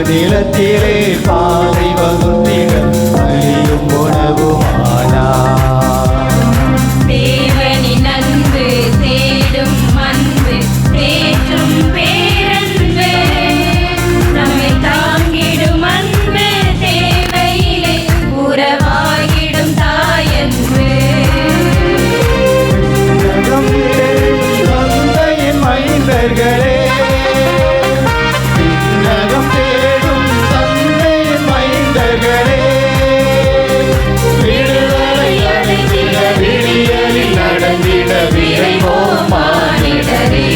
நிலத்திலே பாதை வகுத்திட அழியும் உணவுமானா. தேவனின் அன்பு தேடும் அன்பு தேற்றும் பேரன்பு நம்மை தாங்கிடும் அன்பு தேவையிலே உறவாகிடும் தாயன்பு. தந்தையின் மைந்தர்களே விண்ணகம் தேடும் தந்தையின் மைந்தர்களே விடுதலை அடைந்திட விடியலில் நடந்திட விரைவோம் மானிடரே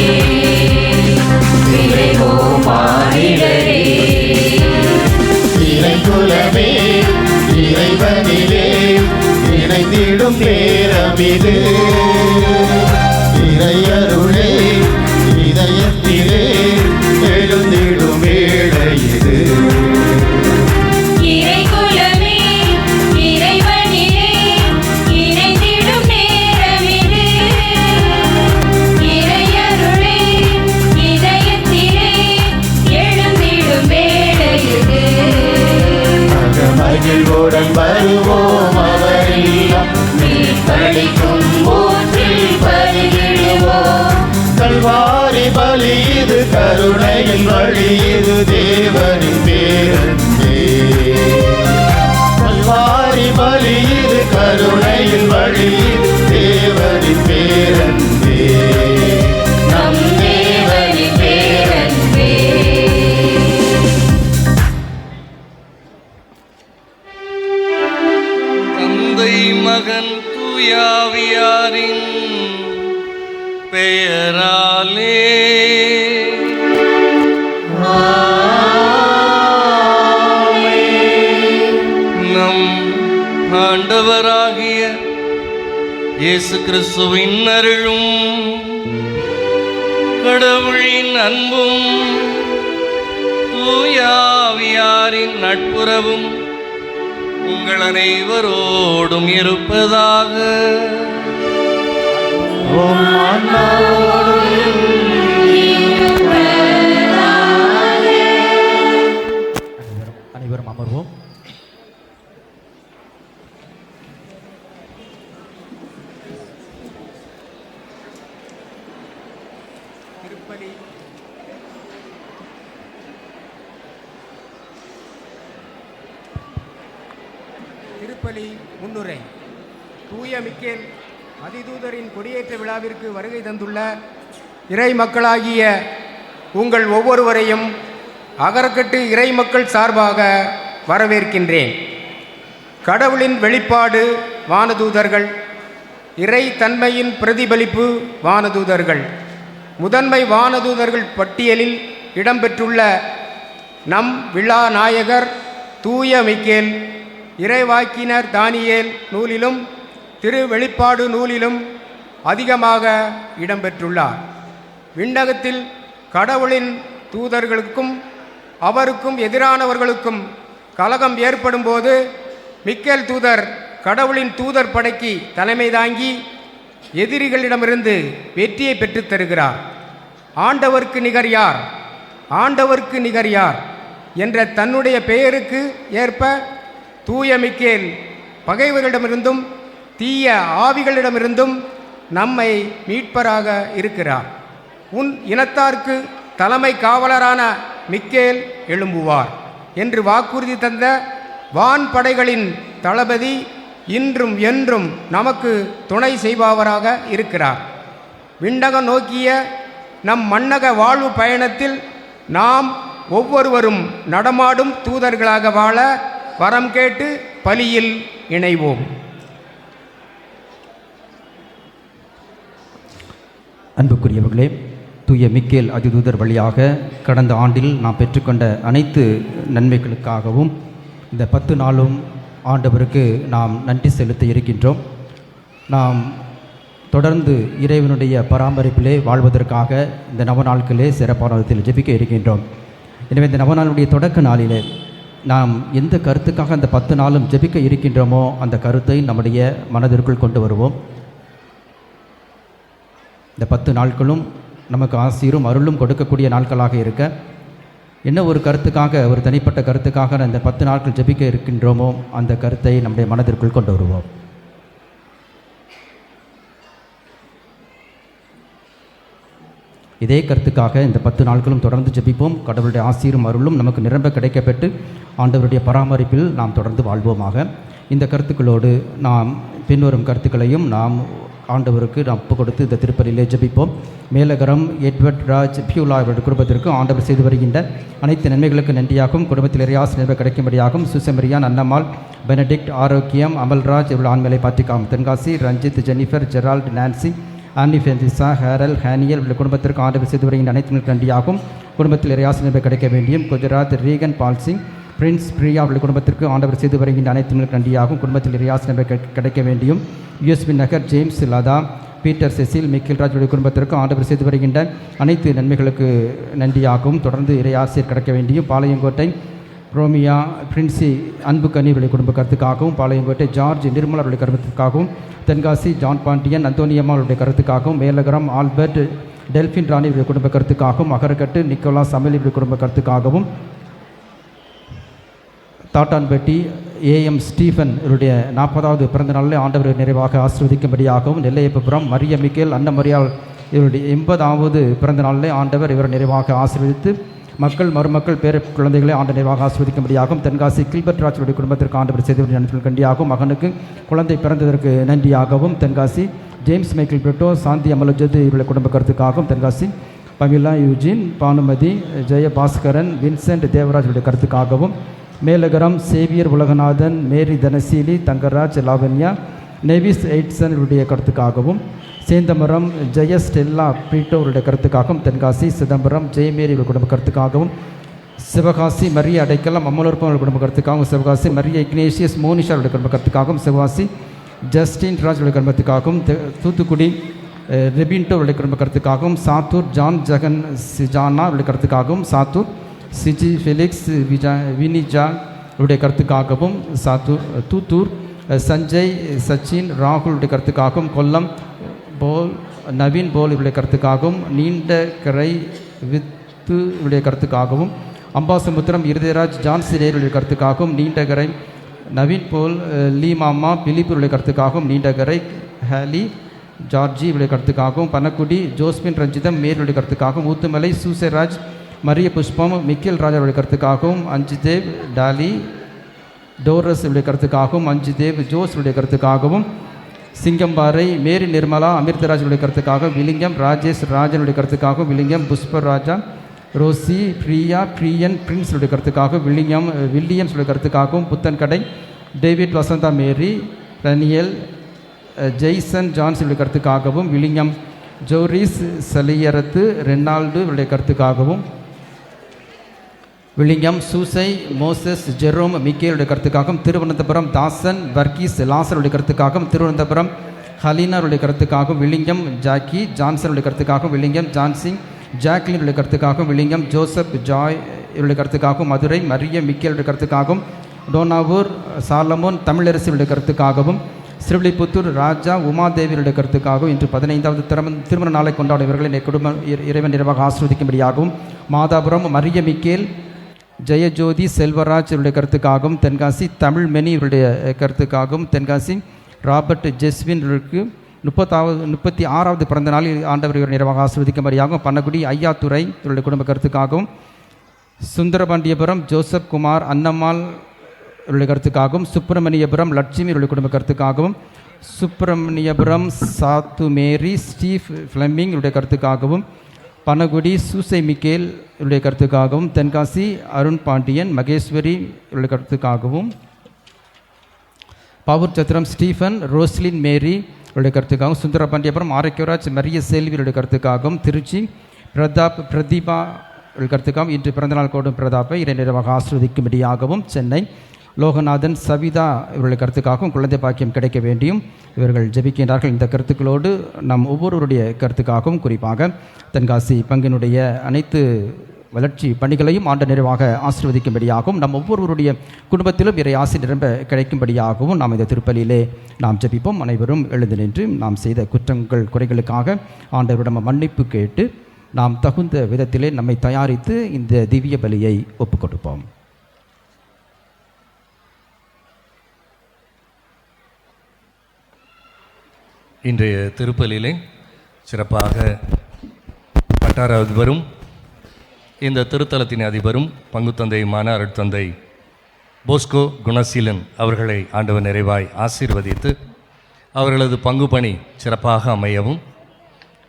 விரைவோம் மானிடரே. இறைக்குலமே இறைவனிலே இணைந்திடும் பேரமிது இறையருளே இதயத்திலே எழுந்திடும் வேளை இது. இறைக்குலமே இறைவனிலே இணைந்திடும் நேரமிது இறையருளே இதயத்திலே எழுந்திடும் வேளை இது. மகிழ்வுடன் வருவோம் அவரில்லாம் மீட்பளிக்கும் ஊற்றில் பருகிடுவோம். கல்வாரி பலி இது கருணையின் வழி இது தேவனின் பேரன்பே. கல்வாரி பலி இது கருணையின் வழி இது தேவனின் பேரன்பே. நம் தேவனின் பேரன்பே. தந்தை மகன் தூயாவியாரின் பெயராலே நம் ஆண்டவராகிய இயேசு கிறிஸ்துவின் அருளும் கடவுளின் அன்பும் தூயாவியாரின் நட்புறவும் உங்கள் அனைவரோடும் இருப்பதாக. அனைவரும் அமர்வோம். திருப்பலி முன்னுரை. தூய மிக்கேல் அதிதூதரின் கொடியேற்ற விழாவிற்கு வருகை தந்துள்ள இறை மக்களாகிய உங்கள் ஒவ்வொருவரையும் அகரக்கட்டு இறை மக்கள் சார்பாக வரவேற்கின்றேன். கடவுளின் வெளிப்பாடு வானதூதர்கள், இறை தன்மையின் பிரதிபலிப்பு வானதூதர்கள். முதன்மை வானதூதர்கள் பட்டியலில் இடம்பெற்றுள்ள நம் விழா நாயகர் தூய மிக்கேல் இறைவாக்கினர் தானியேல் நூலிலும் திரு வெளிப்பாடு நூலிலும் அதிகமாக இடம்பெற்றுள்ளார். விண்ணகத்தில் கடவுளின் தூதர்களுக்கும் அவருக்கும் எதிரானவர்களுக்கும் கலகம் ஏற்படும் போது மிக்கேல் தூதர் கடவுளின் தூதர் படைக்கு தலைமை தாங்கி எதிரிகளிடமிருந்து வெற்றியை பெற்றுத் தருகிறார். ஆண்டவர்க்கு நிகர் யார், ஆண்டவர்க்கு நிகர் யார் என்ற தன்னுடைய பெயருக்கு ஏற்ப தூய மிக்கேல் பகைவர்களிடமிருந்தும் தீய ஆவிகளிடமிருந்தும் நம்மை மீட்பராக இருக்கிறார். உன் இனத்தார்க்கு தலைமை காவலரான மிக்கேல் எழும்புவார் என்று வாக்குறுதி தந்த வான் படைகளின் தளபதி இன்றும் என்றும் நமக்கு துணை செய்பவராக இருக்கிறார். விண்ணகம் நோக்கிய நம் மண்ணக வாழ்வு பயணத்தில் நாம் ஒவ்வொருவரும் நடமாடும் தூதர்களாக வாழ வரம் கேட்டு பலியில் இணைவோம். அன்புக்குரியவர்களே, தூய மிக்கேல் அதிதூதர் வழியாக கடந்த ஆண்டில் நாம் பெற்றுக்கொண்ட அனைத்து நன்மைகளுக்காகவும் இந்த 10 நாளும் ஆண்டவருக்கு நாம் நன்றி செலுத்த இருக்கின்றோம். நாம் தொடர்ந்து இறைவனுடைய பராமரிப்பிலே வாழ்வதற்காக இந்த நவநாட்களே சிறப்பான விதத்தில் ஜெபிக்க இருக்கின்றோம். எனவே இந்த நவநாளுடைய தொடக்க நாளிலே நாம் எந்த கருத்துக்காக அந்த 10 நாளும் ஜெபிக்க இருக்கின்றோமோ அந்த கருத்தை நம்முடைய மனதிற்குள் கொண்டு வருவோம். இந்த 10 நாட்களும் நமக்கு ஆசீரும் அருளும் கொடுக்கக்கூடிய நாட்களாக இருக்க என்ன ஒரு கருத்துக்காக, ஒரு தனிப்பட்ட கருத்துக்காக இந்த 10 நாட்கள் ஜெபிக்க இருக்கின்றோமோ அந்த கருத்தை நம்முடைய மனதிற்குள் கொண்டு வருவோம். இதே கருத்துக்காக இந்த 10 நாட்களும் தொடர்ந்து ஜெபிப்போம். கடவுளுடைய ஆசீரும் அருளும் நமக்கு நிரம்ப கிடைக்கப்பெற்று ஆண்டவருடைய பராமரிப்பில் நாம் தொடர்ந்து வாழ்வோமாக. இந்த கருத்துக்களோடு நாம் பின்வரும் கருத்துக்களையும் நாம் ஆண்டவருக்கு நாம் ஒப்பு கொடுத்து இந்த திருப்பலியிலே ஜெபிப்போம். மேலகரம் எட்வர்ட் ராஜ் பியூலா அவருடைய குடும்பத்திற்கு ஆண்டவர் செய்து வருகின்ற அனைத்து நன்மைகளுக்கு நன்றியாகும். குடும்பத்தில் இறையாசி நிர்வாக கிடைக்கும்படியாகும். சுசமரியான், அன்னம்மாள், பெனடிக்ட், ஆரோக்கியம், அமல்ராஜ் இவர்கள் ஆண்மையை பாத்திக்காகும். Tenkasi, Ranjith, Jennifer, Gerald, Nancy, Annie ஃபென்சிசா, ஹேரல், ஹேனியல் இவருடைய குடும்பத்திற்கு ஆண்டவர் செய்து வருகின்ற அனைத்து நன்றியாகும். குடும்பத்தில் இறையாசி நிர்வாக கிடைக்க வேண்டியும். குஜராத், ரீகன், பால்சிங், பிரின்ஸ், பிரியா அவருடைய குடும்பத்திற்கு ஆண்டவர் செய்து வருகின்ற அனைத்து நன்றியாகும். குடும்பத்தில் இறையாசி நிர்வாக கிடைக்க வேண்டியும். யூஎஸ்பி நகர், ஜேம்ஸ், லதா, பீட்டர், செசில், மிக்கில் ராஜுடைய குடும்பத்திற்கு ஆண்டவர் செய்து வருகின்ற அனைத்து நன்மைகளுக்கு நன்றியாகவும். தொடர்ந்து இறையாசிரியர் கிடைக்க வேண்டியும். பாளையங்கோட்டை ரோமியா, பிரின்சி, அன்பு கனிவுடைய குடும்ப கருத்துக்காகவும். பாளையங்கோட்டை ஜார்ஜ், நிர்மலா அவருடைய கருத்துக்காகவும். தென்காசி ஜான் பாண்டியன், அந்தோனியம்மா அவருடைய கருத்துக்காகவும். மேலகரம் ஆல்பர்ட், டெல்பின் ராணி இவருடைய குடும்ப கருத்துக்காகவும். அகரக்கட்டு நிக்கோலாஸ் அமெலி இவருடைய குடும்ப கருத்துக்காகவும். தாட்டான்பட்டி ஏஎம் ஸ்டீஃபன் இவருடைய 40வது பிறந்த நாளில் ஆண்டவர் நிறைவாக ஆசீர்வதிக்கும்படியாகவும். நெல்லையப்பபுரம் மரிய மிக்கேல் அன்னமரியால் இவருடைய 80வது பிறந்த நாளில் ஆண்டவர் இவர் நிறைவாக ஆசீர்வதித்து மக்கள் மருமக்கள் பேர குழந்தைகளை ஆண்டு நிறைவாக ஆசீர்வதிக்கும்படியாகும். தென்காசி கில்பர்ட் ராஜுடைய குடும்பத்திற்கு ஆண்டவர் செய்து நன்றிகள் கண்டியாகவும். மகனுக்கு குழந்தை பிறந்ததற்கு நன்றியாகவும். Tenkasi James Michael Brito, Shanthi Amalajothi இவருடைய குடும்ப கருத்துக்காகவும். Tenkasi Pamela, Eugene, Banumathi, Jayabaskaran, Vincent தேவராஜுடைய கருத்துக்காகவும். மேலகரம் சேவியர் உலகநாதன், மேரி தனசீலி, தங்கராஜ், லாவண்யா, நெவிஸ் எய்ட்சன் இவருடைய கருத்துக்காகவும். சேந்தமரம் ஜெயஸ்டெல்லா பீட்டோருடைய கருத்துக்காகவும். தென்காசி சிதம்பரம் ஜெயமேரி இவருடைய குடும்ப கருத்துக்காகவும். சிவகாசி மரிய அடைக்கலம் அம்மலோற்பம் அவருடைய குடும்ப கருத்துக்காகவும். சிவகாசி மரிய இக்னேஷியஸ் மோனிஷா அவருடைய குடும்ப கருத்துக்காகவும். சிவகாசி ஜஸ்டின் ராஜுடைய குடும்பத்துக்காகவும். தூத்துக்குடி ரெபின்டோ அவருடைய குடும்ப கருத்துக்காகவும். சாத்தூர் ஜான் ஜெகன் சிஜானா அவருடைய கருத்துக்காகவும். சாத்தூர் சிஜி ஃபெலிக்ஸ் வினிஜா இவருடைய கருத்துக்காகவும். தூத்தூர் சஞ்சய் சச்சின் ராகுலுடைய கருத்துக்காகவும். கொல்லம் போல் நவீன் போல் இவருடைய கருத்துக்காகவும். நீண்ட கரை வித்து இவருடைய கருத்துக்காகவும். அம்பாசமுத்திரம் இருதயராஜ் ஜான்சிரேருடைய கருத்துக்காகவும். நீண்டகரை நவீன் போல் லீ மாமா பிலிப்புடைய கருத்துக்காகவும். நீண்டகரை ஹேலி ஜார்ஜி இவருடைய கருத்துக்காகவும். பனக்குடி ஜோஸ்பின் ரஞ்சிதம் மேருடைய கருத்துக்காகவும். ஊத்துமலை சூசேராஜ் மரிய புஷ்பம் மிக்கேல் ராஜாவுடைய கருத்துக்காகவும். அஞ்சுதேவ் டாலி டோரஸ் இவருடைய கருத்துக்காகவும். அஞ்சுதேவ் ஜோஸ் இவருடைய கருத்துக்காகவும். சிங்கம்பாறை மேரி நிர்மலா அமிர்தராஜுடைய கருத்துக்காகவும். விலிங்கம் ராஜேஷ் ராஜனுடைய கருத்துக்காகவும். விலிங்கம் புஷ்பர் ராஜா ரோசி பிரியா பிரியன் பிரின்ஸுடைய கருத்துக்காகவும். வில்லியம்ஸுடைய கருத்துக்காகவும். புத்தன்கடை டேவிட் வசந்தா மேரி ரனியல் ஜெய்சன் ஜான்ஸுடைய கருத்துக்காகவும். வில்லியம் ஜோரிஸ் சலியரத்து ரெனால்டு இவருடைய கருத்துக்காகவும். வில்லியம் சூசை மோசஸ் ஜெரோம் மிக்கேலுடைய கருத்துக்காகவும். திருவனந்தபுரம் தாசன் வர்கீஸ் லாசருடைய கருத்துக்காகவும். திருவனந்தபுரம் ஹலீனாருடைய கருத்துக்காகவும். வில்லியம் ஜாக்கி ஜான்சனுடைய கருத்துக்காகவும். வில்லியம் ஜான்சிங் ஜாக்லினுடைய கருத்துக்காகவும். வில்லியம் ஜோசப் ஜாய் இவருடைய கருத்துக்காகவும். மதுரை மரிய மிக்கேலுடைய கருத்துக்காகவும். டோனாவூர் சாலமோன் தமிழரசியுடைய கருத்துக்காகவும். சிறுவில்லிபுத்தூர் ராஜா உமாதேவியுடைய கருத்துக்காகவும். இன்று 15வது திருமண நாளை கொண்டாடும் இவர்களை குடும்பம் இறைவன் நிறைவாக ஆஸ்வதிக்கும்படியாகவும். மாதாபுரம் மரிய மிக்கேல் ஜெயஜோதி செல்வராஜ் இவருடைய கருத்துக்காகவும். தென்காசி தமிழ் மெனி இவருடைய கருத்துக்காகவும். தென்காசி ராபர்ட் ஜெஸ்வின்களுக்கு 36வது பிறந்த நாளில் ஆண்டவர் இவர் நிறைவாக ஆஸ்வதிக்கும்படியாகவும். பன்னகுடி ஐயாத்துறை இவருடைய குடும்ப கருத்துக்காகவும். சுந்தரபாண்டியபுரம் ஜோசப் குமார் அன்னம்மாள் இவருடைய கருத்துக்காகவும். சுப்பிரமணியபுரம் லட்சுமி இவருடைய குடும்ப கருத்துக்காகவும். சுப்பிரமணியபுரம் சாத்து மேரி ஸ்டீவ் ஃப்ளெமிங் இவருடைய கருத்துக்காகவும். பனகுடி சூசை மிக்கேல் இவருடைய கருத்துக்காகவும். தென்காசி அருண் பாண்டியன் மகேஸ்வரி இவருடைய கருத்துக்காகவும். பாவூர் சத்திரம் ஸ்டீஃபன் ரோஸ்லின் மேரி இவருடைய கருத்துக்காகவும். சுந்தரபாண்டியபுரம் ஆரோக்கியராஜ் மரிய செல்வியுடைய கருத்துக்காகவும். திருச்சி பிரதீபா கருத்துக்காகவும். இன்று பிறந்தநாள் கோடும் பிரதாப்பை இறை நிறைவாக ஆஸ்வதிக்கும்படியாகவும். சென்னை லோகநாதன் சவிதா இவருடைய கருத்துக்காகவும் குழந்தை பாக்கியம் கிடைக்க வேண்டியும் இவர்கள் ஜெபிக்கின்றார்கள். இந்த கருத்துக்களோடு நம் ஒவ்வொருவருடைய கருத்துக்காகவும் குறிப்பாக தென்காசி பங்கினுடைய அனைத்து வளர்ச்சி பணிகளையும் ஆண்டு நிறைவாக ஆசீர்வதிக்கும்படியாகவும் நம் ஒவ்வொருவருடைய குடும்பத்திலும் இறை ஆசி நிரம்ப கிடைக்கும்படியாகவும் நாம் இந்த திருப்பலியிலே நாம் ஜெபிப்போம். அனைவரும் எழுந்து நின்று நாம் செய்த குற்றங்கள் குறைகளுக்காக ஆண்டவரிடம் மன்னிப்பு கேட்டு நாம் தகுந்த விதத்திலே நம்மை தயாரித்து இந்த திவ்ய பலியை ஒப்புக் கொடுப்போம். இன்றைய திருப்பலியிலே சிறப்பாக வட்டார அதிபரும் இந்த திருத்தலத்தின் அதிபரும் பங்குத்தந்தையுமான அருட்தந்தை போஸ்கோ குணசீலன் அவர்களை ஆண்டவர் நிறைவாய் ஆசீர்வதித்து அவர்களது பங்கு பணி சிறப்பாக அமையவும்,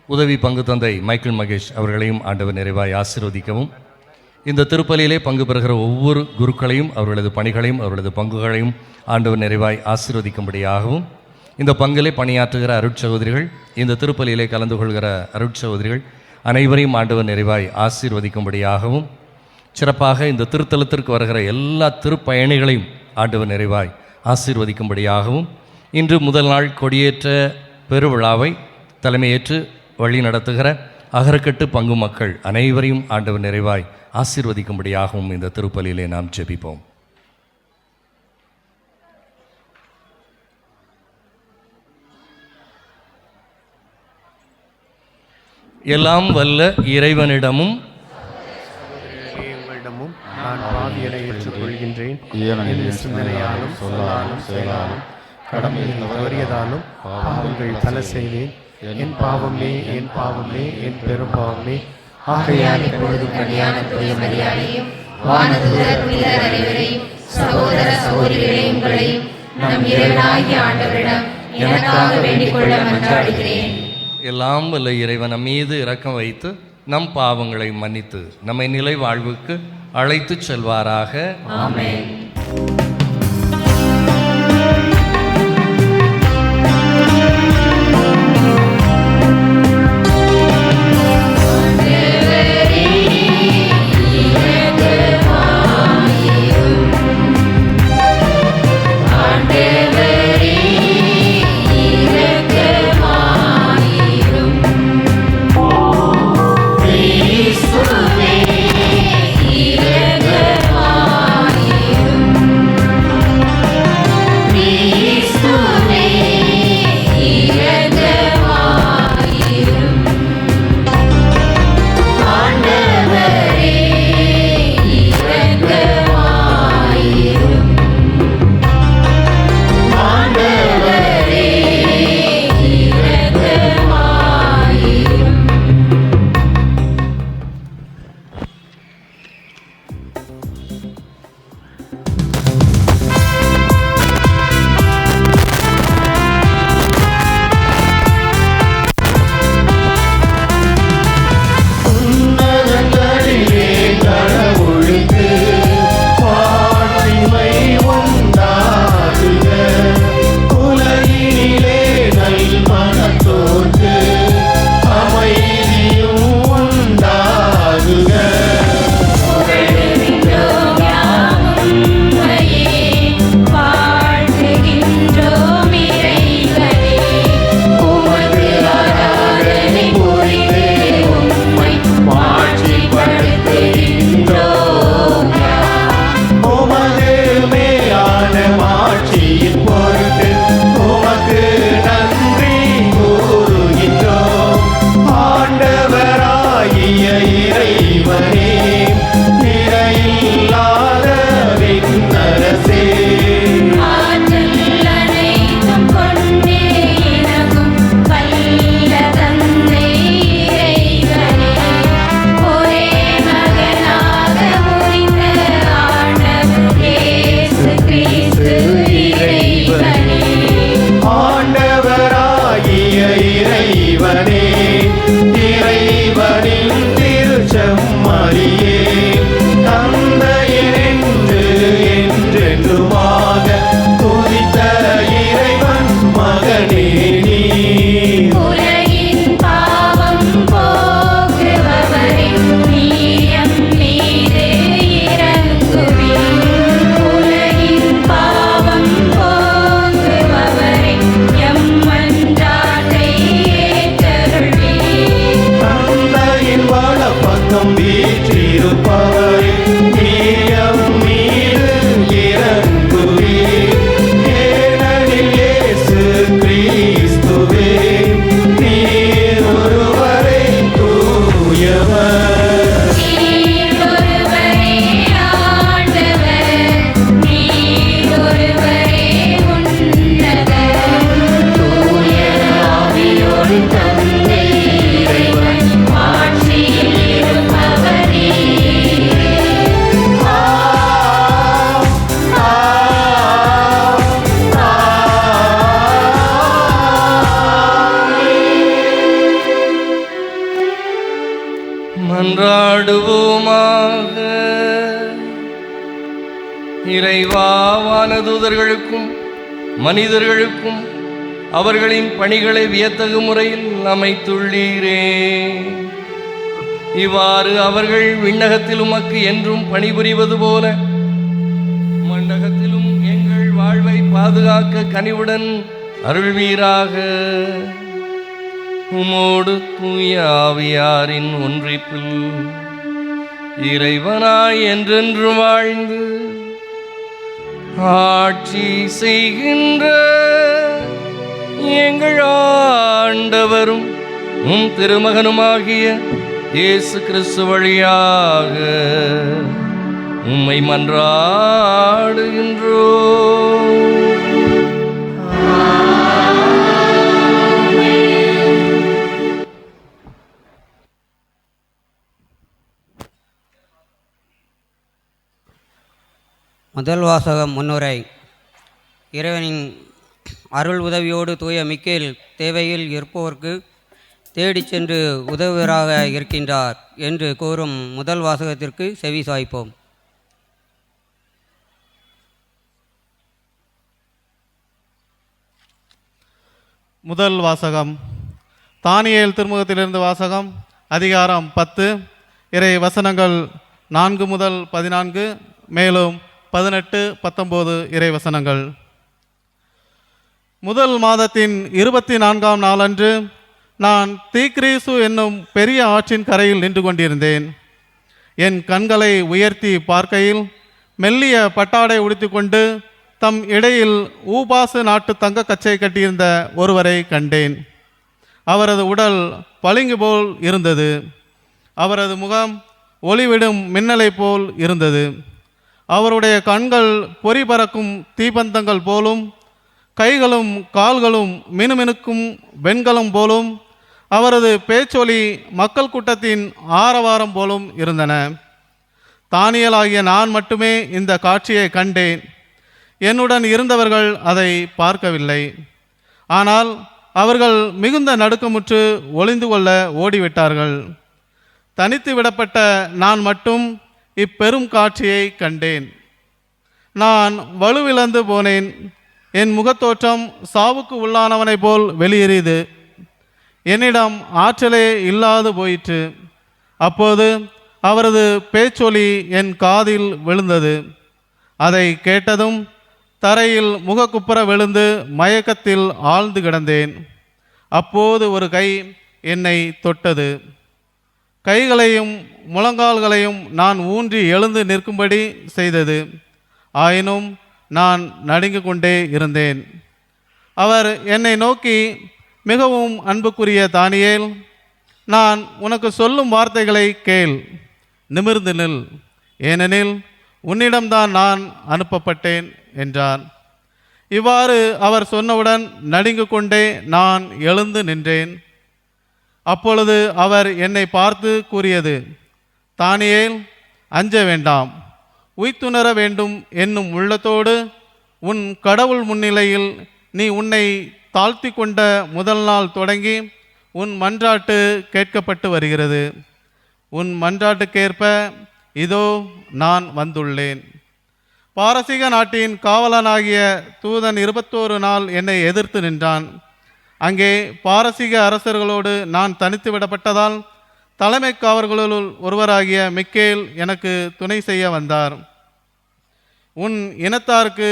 உதவி பங்குத்தந்தை மைக்கேல் மகேஷ் அவர்களையும் ஆண்டவர் நிறைவாய் ஆசீர்வதிக்கவும், இந்த திருப்பலியிலே பங்கு பெறுகிற ஒவ்வொரு குருக்களையும் அவர்களது பணிகளையும் அவர்களது பங்குகளையும் ஆண்டவர் நிறைவாய் ஆசீர்வதிக்கும்படியாகவும், இந்த பங்கிலே பணியாற்றுகிற அருட்சகோதரிகள், இந்த திருப்பலியிலே கலந்து கொள்கிற அருட்சகோதரிகள் அனைவரையும் ஆண்டவர் நிறைவாய் ஆசீர்வதிக்கும்படியாகவும், சிறப்பாக இந்த திருத்தலத்திற்கு வருகிற எல்லா திருப்பயணிகளையும் ஆண்டவர் நிறைவாய் ஆசீர்வதிக்கும்படியாகவும், இன்று முதல் நாள் கொடியேற்ற பெருவிழாவை தலைமையேற்று வழி நடத்துகிற அகரக்கட்டு பங்கு மக்கள் அனைவரையும் ஆண்டவர் நிறைவாய் ஆசீர்வதிக்கும்படியாகவும் இந்த திருப்பலியிலே நாம் ஜெபிப்போம். எல்லாம் வல்ல இறைவனிடமும் உங்களிடமும் நான் பாவியலை ஏற்றுக்கொள்கின்றேன். ஏனெனில் என் சிந்தனையாலும் சொல்லாலும் செயலாலும் கடமையில் தவறியதாலும் பாவங்கள் பல செய்தேன். என் பாவமே என் பாவமே என் பெரும் பாவமே. ஆகையால் இப்பொழுது கல்யாண தூய மரியாதையும் வானதூதர் புனிதர் அனைவரையும் சகோதர சகோதரிகளையும் உங்களையும் நம் இறைவனாகிய ஆண்டவரிடம் எனக்காக வேண்டிக் கொள்ள மன்றாடுகிறேன். எல்லாம் வல்ல இறைவன் நம் மீது இரக்கம் வைத்து நம் பாவங்களை மன்னித்து நம்மை நிலை வாழ்வுக்கு அழைத்துச் செல்வாராக. ஆமென். இயேசுவே இரக்கமாயிரும். மன்றாடுவோமாக. இறைவா, வானதூதர்களுக்கும் மனிதர்களுக்கும் அவர்களின் பணிகளை வியத்தகு முறையில் அமைத்துள்ளீரே. இவ்வாறு அவர்கள் விண்ணகத்தில் உமக்கு என்றும் பணிபுரிவது போல மண்டகத்திலும் எங்கள் வாழ்வை பாதுகாக்க கனிவுடன் அருள்வீராக. உமோடு தூய ஆவியாரின் ஒன்றிப்பில் இறைவனாய் என்றென்று வாழ்ந்து ஆட்சி செய்கின்ற எங்கள் ஆண்டவரும் உம் திருமகனுமாகிய இயேசு கிறிஸ்து வழியாக உம்மை மன்றாடுகின்றோம். முதல் வாசகம் முன்னுரை. இறைவனின் அருள் உதவியோடு தூய மிக்கேல் தேவையில் இருப்போருக்கு தேடிச் சென்று உதவுவராக இருக்கின்றார் என்று கூறும் முதல் வாசகத்திற்கு செவி சாய்ப்போம். முதல் வாசகம் தானியேல் திருமுகத்திலிருந்து வாசகம். அதிகாரம் 10, இறை வசனங்கள் 4 முதல் 14, மேலும் 18, 19 இறை வசனங்கள். முதல் மாதத்தின் 24ஆம் நாளன்று நான் தீக்ரீசு என்னும் பெரிய ஆற்றின் கரையில் நின்று கொண்டிருந்தேன். என் கண்களை உயர்த்தி பார்க்கையில் மெல்லிய பட்டாடை உடுத்திக்கொண்டு தம் இடையில் ஊபாசு நாட்டு தங்க கச்சை கட்டியிருந்த ஒருவரை கண்டேன். அவரது உடல் பளிங்கு போல் இருந்தது. அவரது முகம் ஒளிவிடும் மின்னலை போல் இருந்தது. அவருடைய கண்கள் பொறி பறக்கும் தீபந்தங்கள் போலும், கைகளும் கால்களும் மினுமினுக்கும் வெண்கலம் போலும், அவரது பேச்சொலி மக்கள் கூட்டத்தின் ஆரவாரம் போலும் இருந்தன. தானியேலாகிய நான் மட்டுமே இந்த காட்சியை கண்டேன். என்னுடன் இருந்தவர்கள் அதை பார்க்கவில்லை. ஆனால் அவர்கள் மிகுந்த நடுக்கமுற்று ஒளிந்து கொள்ள ஓடிவிட்டார்கள். தனித்து விடப்பட்ட நான் மட்டும் இப்பெரும் காட்சியை கண்டேன். நான் வலுவிழந்து போனேன். என் முகத்தோற்றம் சாவுக்கு உள்ளானவனை போல் வெளியேறியது. என்னிடம் ஆற்றலே இல்லாது போயிற்று. அப்போது அவரது பேச்சொலி என் காதில் விழுந்தது. அதை கேட்டதும் தரையில் முகக்குப்புற விழுந்து மயக்கத்தில் ஆழ்ந்து கிடந்தேன். அப்போது ஒரு கை என்னை தொட்டது. கைகளையும் முழங்கால்களையும் நான் ஊன்றி எழுந்து நிற்கும்படி செய்தது. ஆயினும் நான் நடுங்கிக் கொண்டே இருந்தேன். அவர் என்னை நோக்கி, மிகவும் அன்புக்குரிய தானியேல், நான் உனக்கு சொல்லும் வார்த்தைகளை கேள், நிமிர்ந்து நில், ஏனெனில் உன்னிடம்தான் நான் அனுப்பப்பட்டேன் என்றார். இவ்வாறு அவர் சொன்னவுடன் நடுங்கிக் கொண்டே நான் எழுந்து நின்றேன். அப்பொழுது அவர் என்னை பார்த்து கூறியது, தானியேல், அஞ்ச வேண்டாம். உய்த்துணர வேண்டும் என்னும் உள்ளத்தோடு உன் கடவுள் முன்னிலையில் நீ உன்னை தாழ்த்தி கொண்ட முதல் நாள் தொடங்கி உன் மன்றாட்டு கேட்கப்பட்டு வருகிறது. உன் மன்றாட்டுக்கேற்ப இதோ நான் வந்துள்ளேன். பாரசீக நாட்டின் காவலனாகிய தூதன் 21 நாள் என்னை எதிர்த்து நின்றான். அங்கே பாரசீக அரசர்களோடு நான் தனித்து விடப்பட்டதால் தலைமை காவலர்களுள் ஒருவராகிய மிக்கேல் எனக்கு துணை செய்ய வந்தார். உன் இனத்தாருக்கு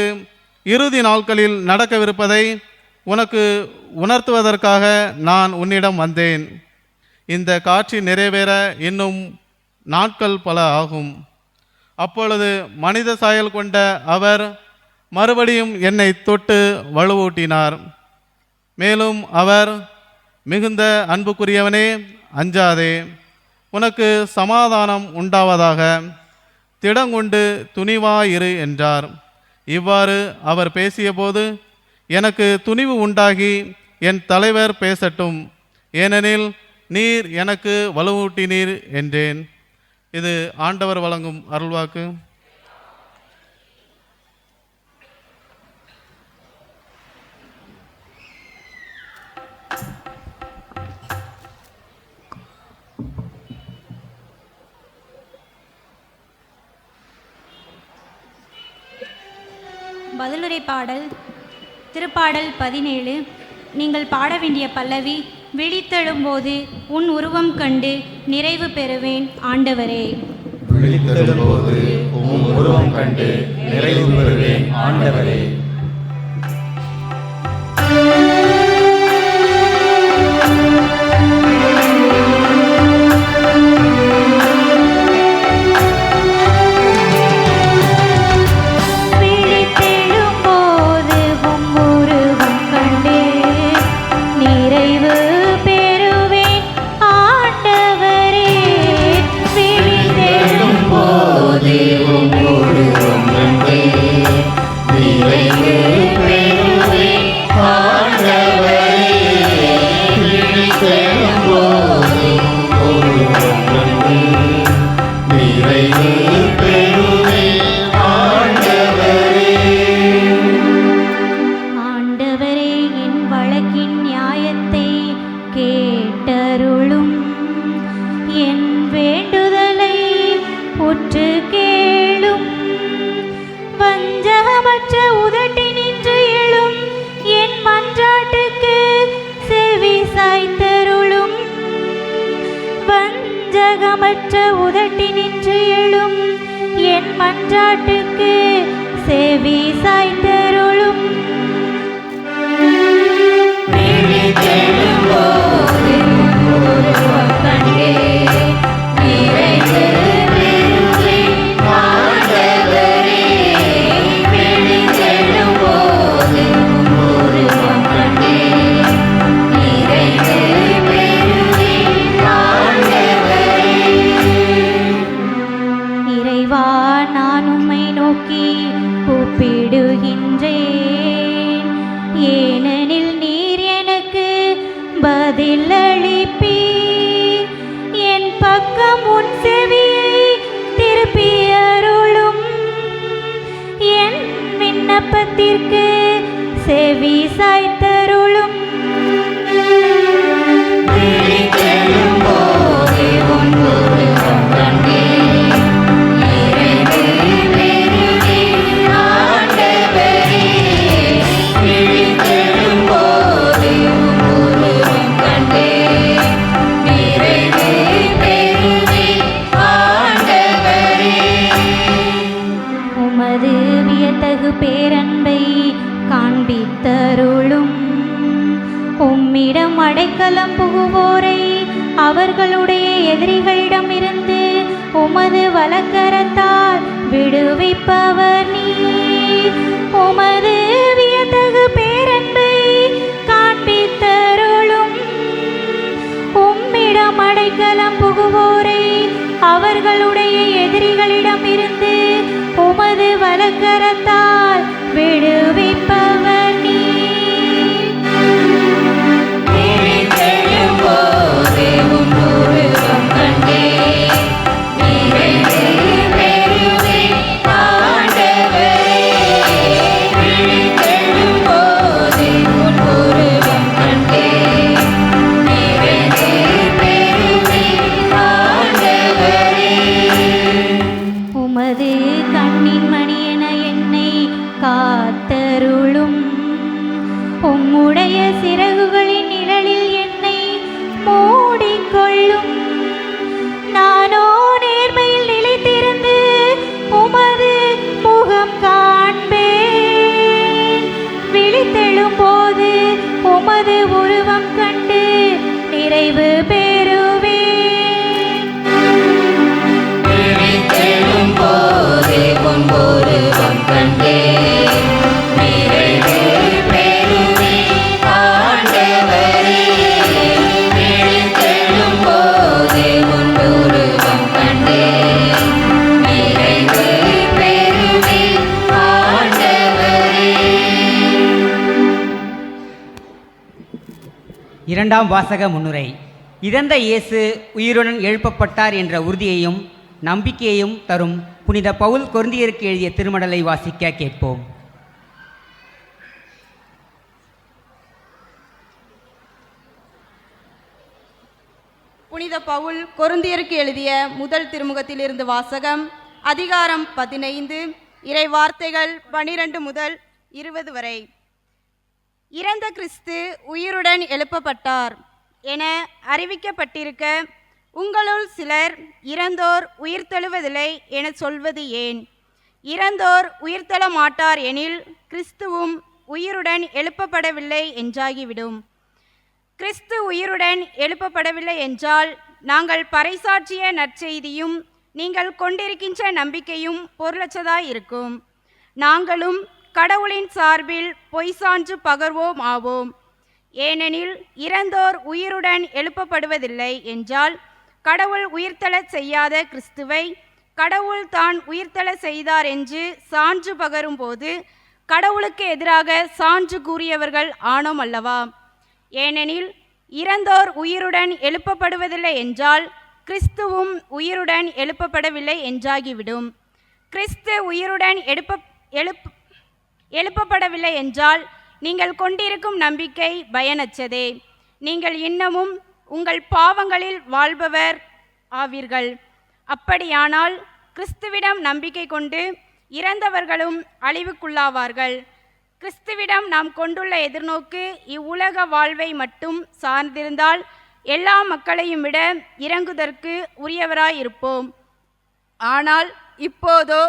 இறுதி நாட்களில் நடக்கவிருப்பதை உனக்கு உணர்த்துவதற்காக நான் உன்னிடம் வந்தேன். இந்த காட்சி நிறைவேற இன்னும் நாட்கள் பல ஆகும். அப்பொழுது மனித சாயல் கொண்ட அவர் மறுபடியும் என்னை தொட்டு வலுவூட்டினார். மேலும் அவர், மிகுந்த அன்புக்குரியவனே, அஞ்சாதே, உனக்கு சமாதானம் உண்டாவதாக, திடங்கொண்டு துணிவாயிரு என்றார். இவ்வாறு அவர் பேசியபோது எனக்கு துணிவு உண்டாகி, என் தலைவர் பேசட்டும், ஏனெனில் நீர் எனக்கு வலுவூட்டினீர் என்றேன். இது ஆண்டவர் வழங்கும் அருள்வாக்கு. பதிலுரை பாடல் திருப்பாடல் 17. நீங்கள் பாட வேண்டிய பல்லவி, விழித்தெழும்போது உன் உருவம் கண்டு நிறைவு பெறுவேன் ஆண்டவரே. விழித்தெழும்போது உம் உருவம் கண்டு நிறைவு பெறுவேன் ஆண்டவரே. உதட்டினின்று எழும் என் மன்றாட்டுக்கு செவி சாய்த்தருளும். ஏனெனில் நீர் எனக்கு பதிலளிப்பீர். என் பக்கம் உன் செவியை திருப்பி அருளும். என் விண்ணப்பத்திற்கு செவி சாய்த்தருளும். பேரன்பை காண்பித்தருளும். உம்மிடம் அடைக்கலம் புகுவோரை அவர்களுடைய எதிரிகளிடமிருந்து உமது வலக்கரத்தால் விடுவிப்பவர் நீர். உமது வியத்தகு பேரன்பை காண்பித்தருளும். உம்மிடம் அடைக்கலம் புகுவோரை அவர்களுடைய எதிரிகளிடமிருந்து உமது வலக்கரத்தால் விடுவிப்பவர் நீர். உமது கண்ணின் மணியென என்னை காத்தருளும். உம்முடைய சிறகுகளின் நிழலில் என்னை மூடிக்கொள்ளும். நானோ நேர்மையில் நிலைத்திருந்து உமது முகம் காண்பேன். விழித்தெழும் போது உமது உருவம் கண்டு நிறைவு பெறுவேன். இரண்டாம் வாசக முன்னுரை. இறந்த இயேசு உயிருடன் எழுப்பப்பட்டார் என்ற உறுதியையும் நம்பிக்கையையும் தரும் புனித பவுல் கொரிந்தியருக்கு எழுதிய திருமடலை வாசிக்க கேட்போம். புனித பவுல் கொரிந்தியருக்கு எழுதிய முதல் திருமுகத்திலிருந்து வாசகம். அதிகாரம் 15, இறை வார்த்தைகள் 12 முதல் 20 வரை. இறந்த கிறிஸ்து உயிருடன் எழுப்பப்பட்டார் என அறிவிக்கப்பட்டிருக்க உங்களுள் சிலர் இறந்தோர் உயிர்த்தெழுவதில்லை என சொல்வது ஏன்? இறந்தோர் உயிர்த்தெழ மாட்டார் எனில் கிறிஸ்துவும் உயிருடன் எழுப்பப்படவில்லை என்றாகிவிடும். கிறிஸ்து உயிருடன் எழுப்பப்படவில்லை என்றால் நாங்கள் பறைசாற்றிய நற்செய்தியும் நீங்கள் கொண்டிருக்கின்ற நம்பிக்கையும் பொருளற்றதாய் இருக்கும். நாங்களும் கடவுளின் சார்பில் பொய் சான்று பகர்வோம் ஆவோம். ஏனெனில் இறந்தோர் உயிருடன் எழுப்பப்படுவதில்லை என்றால் கடவுள் உயிர்த்தெழச் செய்யாத கிறிஸ்துவை கடவுள் தான் உயிர்த்தெழ செய்தார் என்று சான்று பகரும்போது கடவுளுக்கு எதிராக சான்று கூறியவர்கள் ஆனோம் அல்லவா? ஏனெனில் இறந்தோர் உயிருடன் எழுப்பப்படுவதில்லை என்றால் கிறிஸ்துவும் உயிருடன் எழுப்பப்படவில்லை என்றாகிவிடும். கிறிஸ்து உயிருடன் எழுப்பப்படவில்லை என்றால் நீங்கள் கொண்டிருக்கும் நம்பிக்கை பயனற்றதே. நீங்கள் இன்னமும் உங்கள் பாவங்களில் வாழ்பவர் ஆவீர்கள். அப்படியானால் கிறிஸ்துவிடம் நம்பிக்கை கொண்டு இறந்தவர்களும் அழிவுக்குள்ளாவார்கள். கிறிஸ்துவிடம் நாம் கொண்டுள்ள எதிர்நோக்கு இவ்வுலக வாழ்வை மட்டும் சார்ந்திருந்தால் எல்லா மக்களையும் விட இறங்குதற்கு உரியவராயிருப்போம். ஆனால் இப்போதோ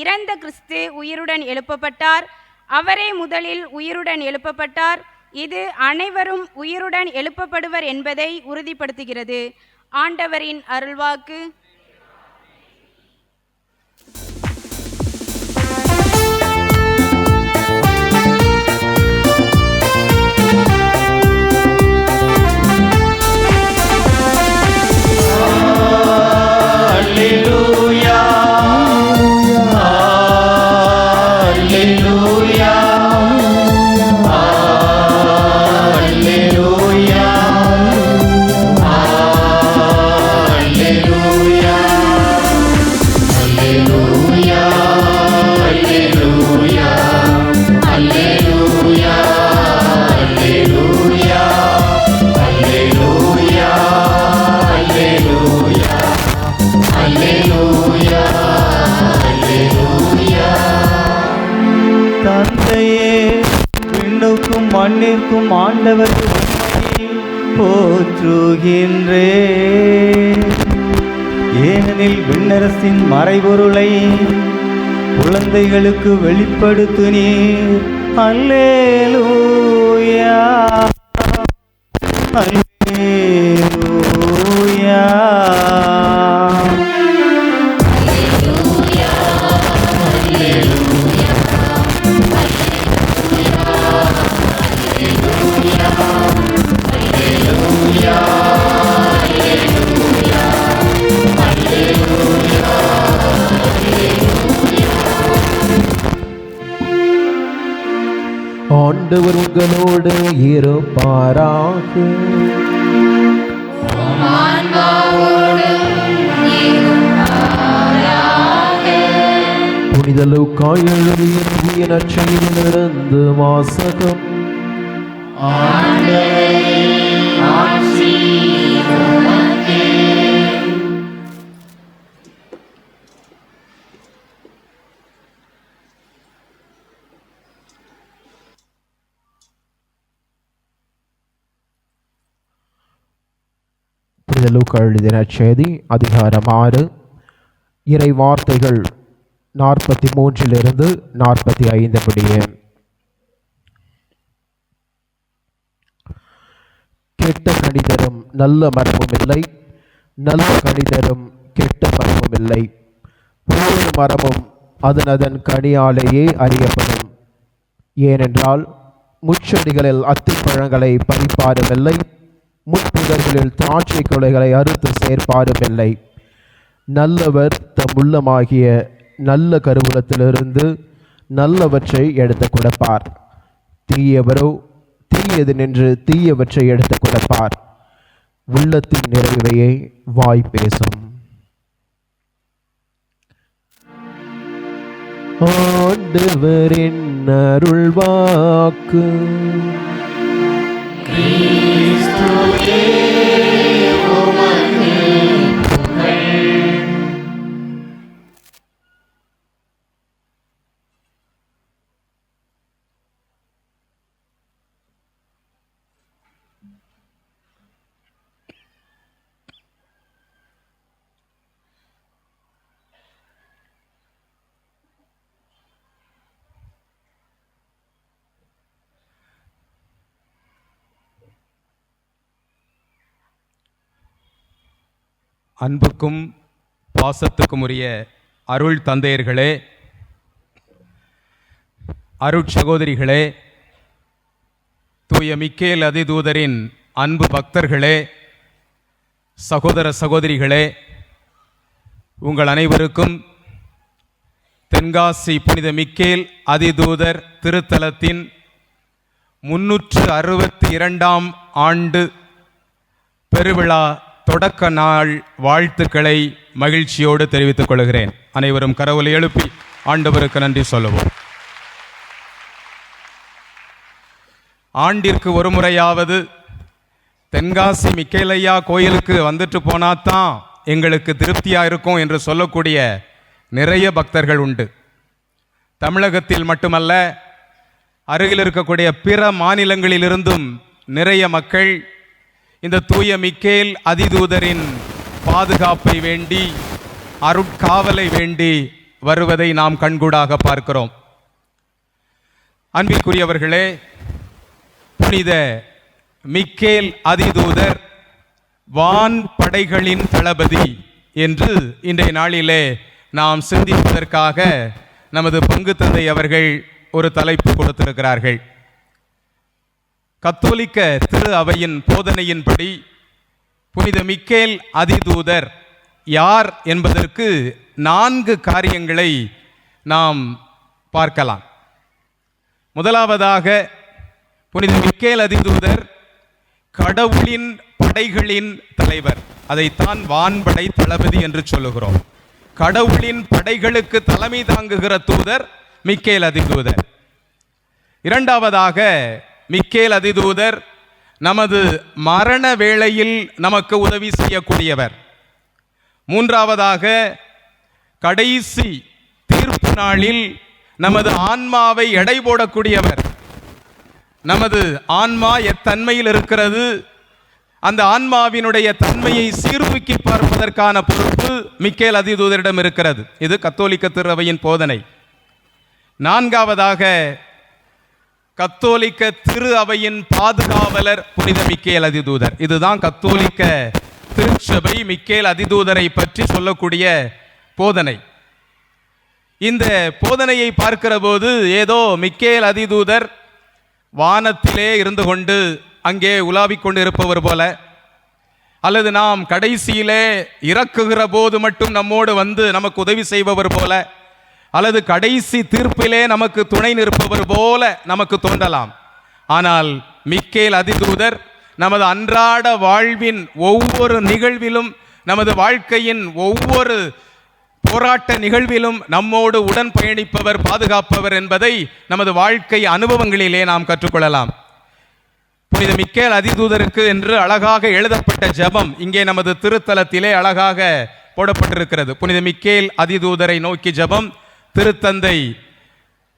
இறந்த கிறிஸ்து உயிருடன் எழுப்பப்பட்டார். அவரே முதலில் உயிருடன் எழுப்பப்பட்டார். இது அனைவரும் உயிருடன் எழுப்பப்படுவர் என்பதை உறுதிப்படுத்துகிறது. ஆண்டவரின் அருள்வாக்கு. மண்ணிற்கும் ஆண்டவர் போற்றுகின்றே. ஏனெனில் விண்ணரசின் மறைபொருளை குழந்தைகளுக்கு வெளிப்படுத்தினீர். அல்லேலூயா அல்லேலூயா. ஆண்டவர் உங்களோடு இருப்பாராக. புனித லூக்கா எழுதிய நற்செய்தியிலிருந்து வாசகம். லூக்கா எழுதிய நற்செய்தி அதிகாரம் 6 இறை வார்த்தைகள் 43 45 முடிய. கெட்ட கணிதரும் நல்ல மரமும் இல்லை, நல்ல கணிதரும் கெட்ட மரமும் இல்லை. ஒவ்வொரு மரமும் அதன் கனியாலேயே அறியப்படும். ஏனென்றால் முச்செடிகளில் அத்திப்பழங்களை பறிப்பாரும் இல்லை, முட்புதர்களில் திராட்சை கொலைகளை அறுத்து சேர்ப்பாரும் இல்லை. நல்லவர் தம் உள்ளமாகிய நல்ல கருவூலத்திலிருந்து நல்லவற்றை எடுத்து கொடுப்பார். தீயவரோ தீயது நின்று தீயவற்றை எடுத்து கொடுப்பார். உள்ளத்தின் நிறைவையே வாய் பேசும். ஆண்டவரின் அருள்வாக்கு. அன்புக்கும் பாசத்துக்கும் உரிய அருள் தந்தையர்களே, அருட்சகோதரிகளே, தூய மிக்கேல் அதிதூதரின் அன்பு பக்தர்களே, சகோதர சகோதரிகளே, உங்கள் அனைவருக்கும் தென்காசி புனித மிக்கேல் அதிதூதர் திருத்தலத்தின் 362ஆம் ஆண்டு பெருவிழா தொடக்க நாள் வாழ்த்துக்களை மகிழ்ச்சியோடு தெரிவித்துக் கொள்கிறேன். அனைவரும் கரவொலி எழுப்பி ஆண்டவருக்கு நன்றி சொல்லுவோம். ஆண்டிற்கு ஒரு முறையாவது தென்காசி மிக்கேலையா கோயிலுக்கு வந்துட்டு போனாதான் எங்களுக்கு திருப்தியாக இருக்கும் என்று சொல்லக்கூடிய நிறைய பக்தர்கள் உண்டு. தமிழகத்தில் மட்டுமல்ல, அருகில் இருக்கக்கூடிய பிற மாநிலங்களிலிருந்தும் நிறைய மக்கள் இந்த தூய மிக்கேல் அதிதூதரின் பாதுகாப்பை வேண்டி, அருட்காவலை வேண்டி வருவதை நாம் கண்கூடாக பார்க்கிறோம். அன்பிற்குரியவர்களே, புனித மிக்கேல் அதிதூதர் வான் படைகளின் தளபதி என்று இன்றைய நாளிலே நாம் சிந்திப்பதற்காக நமது பங்கு தந்தை அவர்கள் ஒரு தலைப்பு கொடுத்திருக்கிறார்கள். கத்தோலிக்க திரு அவையின் போதனையின்படி புனித மிக்கேல் அதிதூதர் யார் என்பதற்கு 4 காரியங்களை நாம் பார்க்கலாம். முதலாவதாக, புனித மிக்கேல் அதிதூதர் கடவுளின் படைகளின் தலைவர். அதைத்தான் வான்படை தளபதி என்று சொல்லுகிறோம். கடவுளின் படைகளுக்கு தலைமை தாங்குகிற தூதர் மிக்கேல் அதிதூதர். இரண்டாவதாக, மிக்கேல் அதிதூதர் நமது மரண வேளையில் நமக்கு உதவி செய்யக்கூடியவர். மூன்றாவதாக, கடைசி தீர்ப்பு நாளில் நமது ஆன்மாவை எடை போடக்கூடியவர். நமது ஆன்மா எத்தன்மையில் இருக்கிறது, அந்த ஆன்மாவினுடைய தன்மையை சீர்தூக்கி பார்ப்பதற்கான பொறுப்பு மிக்கேல் அதிதூதரிடம் இருக்கிறது. இது கத்தோலிக்க திரு அவையின் போதனை. நான்காவதாக, கத்தோலிக்க திரு அவையின் பாதுகாவலர் புனித மிக்கேல் அதிதூதர். இதுதான் கத்தோலிக்க திருச்சபை மிக்கேல் அதிதூதரை பற்றி சொல்லக்கூடிய போதனை. இந்த போதனையை பார்க்கிற போது ஏதோ மிக்கேல் அதிதூதர் வானத்திலே இருந்து கொண்டு அங்கே உலாவிக் கொண்டு இருப்பவர் போல, அல்லது நாம் கடைசியிலே இறக்குகிற போது மட்டும் நம்மோடு வந்து நமக்கு உதவி செய்பவர் போல, அல்லது கடைசி தீர்ப்பிலே நமக்கு துணை நிற்பவர் போல நமக்கு தோன்றலாம். ஆனால் மிக்கேல் அதிதூதர் நமது அன்றாட வாழ்வின் ஒவ்வொரு நிகழ்விலும், நமது வாழ்க்கையின் ஒவ்வொரு போராட்ட நிகழ்விலும் நம்மோடு உடன் பயணிப்பவர், பாதுகாப்பவர் என்பதை நமது வாழ்க்கை அனுபவங்களிலே நாம் கற்றுக்கொள்ளலாம். புனித மிக்கேல் அதிதூதருக்கு என்று அழகாக எழுதப்பட்ட ஜெபம் இங்கே நமது திருத்தலத்திலே அழகாக போடப்பட்டிருக்கிறது. புனித மிக்கேல் அதிதூதரை நோக்கி ஜெபம், திருத்தந்தை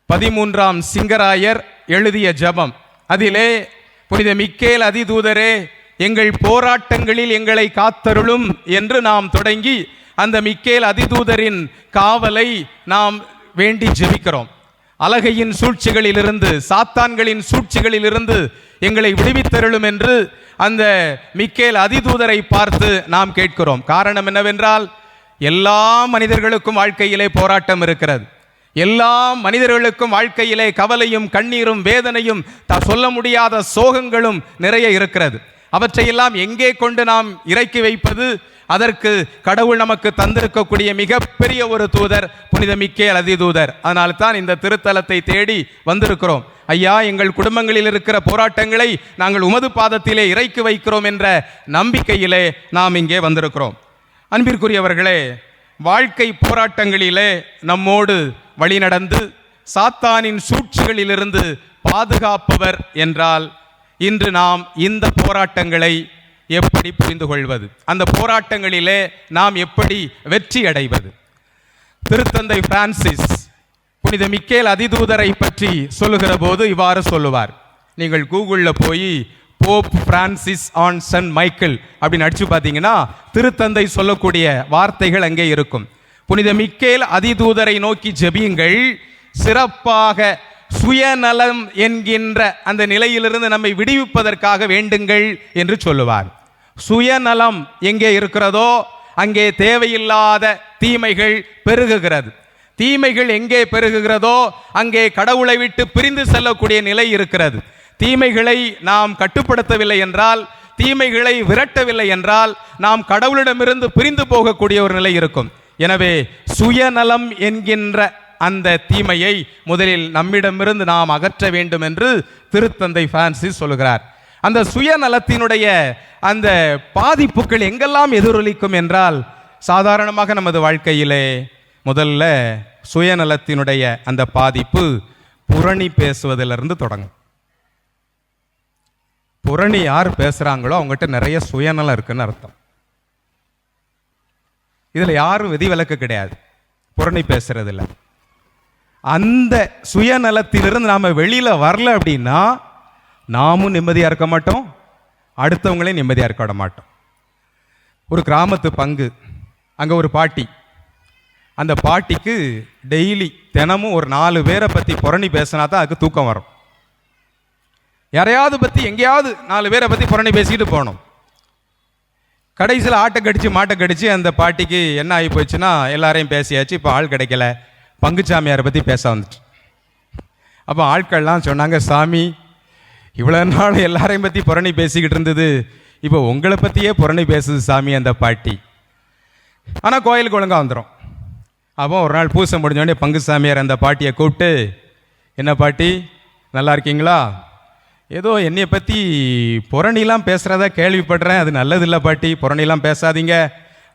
13ஆம் சிங்கராயர் எழுதிய ஜெபம். அதிலே, புனித மிக்கேல் அதிதூதரே, எங்கள் போராட்டங்களில் எங்களை காத்தருளும் என்று நாம் தொடங்கி அந்த மிக்கேல் அதிதூதரின் காவலை நாம் வேண்டி ஜெபிக்கிறோம். அலகையின் சூழ்ச்சிகளிலிருந்து, சாத்தான்களின் சூழ்ச்சிகளிலிருந்து எங்களை விடுவித்தருளும் என்று அந்த மிக்கேல் அதிதூதரை பார்த்து நாம் கேட்கிறோம். காரணம் என்னவென்றால், எல்லா மனிதர்களுக்கும் வாழ்க்கையிலே போராட்டம் இருக்கிறது. எல்லா மனிதர்களுக்கும் வாழ்க்கையிலே கவலையும் கண்ணீரும் வேதனையும் சொல்ல முடியாத சோகங்களும் நிறைய இருக்கிறது. அவற்றையெல்லாம் எங்கே கொண்டு நாம் இறக்கி வைப்பது? அதற்கு கடவுள் நமக்கு தந்திருக்கக்கூடிய மிகப்பெரிய ஒரு தூதர் புனித மிக்கேல் அதிதூதர். அதனால் தான் இந்த திருத்தலத்தை தேடி வந்திருக்கிறோம். ஐயா, எங்கள் குடும்பங்களில் இருக்கிற போராட்டங்களை நாங்கள் உமது பாதத்திலே இறக்கி வைக்கிறோம் என்ற நம்பிக்கையிலே நாம் இங்கே வந்திருக்கிறோம். அன்பிற்குரியவர்களே, வாழ்க்கை போராட்டங்களிலே நம்மோடு வழிநடந்து சாத்தானின் சூழ்ச்சிகளிலிருந்து பாதுகாப்பவர் என்றால், இன்று நாம் இந்த போராட்டங்களை எப்படி புரிந்து கொள்வது? அந்த போராட்டங்களிலே நாம் எப்படி வெற்றி அடைவது? திருத்தந்தை பிரான்சிஸ் புனித மிக்கேல் அதிதூதரை பற்றி சொல்லுகிற போது இவ்வாறு சொல்லுவார். நீங்கள் கூகுளில் போய் Pope Francis on saint Michael அப்படின்னு அடிச்சு பார்த்தீங்கன்னா திருத்தந்தை சொல்லக்கூடிய வார்த்தைகள் அங்கே இருக்கும். புனித மிக்கேல் அதிதூதரை நோக்கி ஜெபியுங்கள், சிறப்பாக சுயநலம் என்கின்ற அந்த நிலையிலிருந்து நம்மை விடுவிப்பதற்காக வேண்டுங்கள் என்று சொல்லுவார். சுயநலம் எங்கே இருக்கிறதோ அங்கே தேவையில்லாத தீமைகள் பெருகுகிறது. தீமைகள் எங்கே பெருகுகிறதோ அங்கே கடவுளை விட்டு பிரிந்து செல்லக்கூடிய நிலை இருக்கிறது. தீமைகளை நாம் கட்டுப்படுத்தவில்லை என்றால், தீமைகளை விரட்டவில்லை என்றால் நாம் கடவுளிடமிருந்து பிரிந்து போகக்கூடிய ஒரு நிலை இருக்கும். எனவே சுயநலம் என்கின்ற அந்த தீமையை முதலில் நம்மிடமிருந்து நாம் அகற்ற வேண்டும் என்று திருத்தந்தை பிரான்சிஸ் சொல்கிறார். அந்த சுயநலத்தினுடைய அந்த பாதிப்புகள் எங்கெல்லாம் எதிரொலிக்கும் என்றால், சாதாரணமாக நமது வாழ்க்கையிலே முதல்ல சுயநலத்தினுடைய அந்த பாதிப்பு புரணி பேசுவதிலிருந்து தொடங்கும். புரணி யார் பேசுறாங்களோ அவங்ககிட்ட நிறைய சுயநலம் இருக்குன்னு அர்த்தம். இதுல யாரும் விதிவிலக்கு கிடையாது புரணி பேசுறதில்ல. அந்த சுயநலத்திலிருந்து நாம வெளியில வரல அப்படின்னா நாமும் நிம்மதியா இருக்க மாட்டோம், அடுத்தவங்களையும் நிம்மதியா இருக்க விட மாட்டோம். ஒரு கிராமத்து பங்கு, அங்க ஒரு பாட்டி. அந்த பாட்டிக்கு டெய்லி தினமும் ஒரு 4 பேரை பத்தி புரணி பேசினா தான் அதுக்கு தூக்கம் வரும். யாரையாவது பத்தி எங்கேயாவது 4 பேரை பத்தி புரணி பேசிட்டு போகணும். கடைசியில் ஆட்டை கடிச்சு மாட்டை கடிச்சு அந்த பாட்டிக்கு என்ன ஆகி போச்சுன்னா, எல்லாரையும் பேசியாச்சு, இப்போ ஆள் கிடைக்கல, பங்குச்சாமியாரை பற்றி பேச வந்துச்சு. அப்போ ஆட்கள்லாம் சொன்னாங்க, சாமி இவ்வளோ நாள் எல்லாரையும் பற்றி புரணி பேசிக்கிட்டு இருந்தது, இப்போ உங்களை பற்றியே புரணி பேசுது சாமி அந்த பாட்டி. ஆனால் கோயிலுக்கு ஒழுங்காக வந்துடும். அப்போ ஒரு நாள் பூசை முடிஞ்சோடனே பங்குசாமியார் அந்த பாட்டியை கூப்பிட்டு, என்ன பாட்டி நல்லா இருக்கீங்களா? ஏதோ என்னையை பற்றி புரணிலாம் பேசுகிறதா கேள்விப்படுறேன், அது நல்லதில்லை பாட்டி, புரணிலாம் பேசாதீங்க,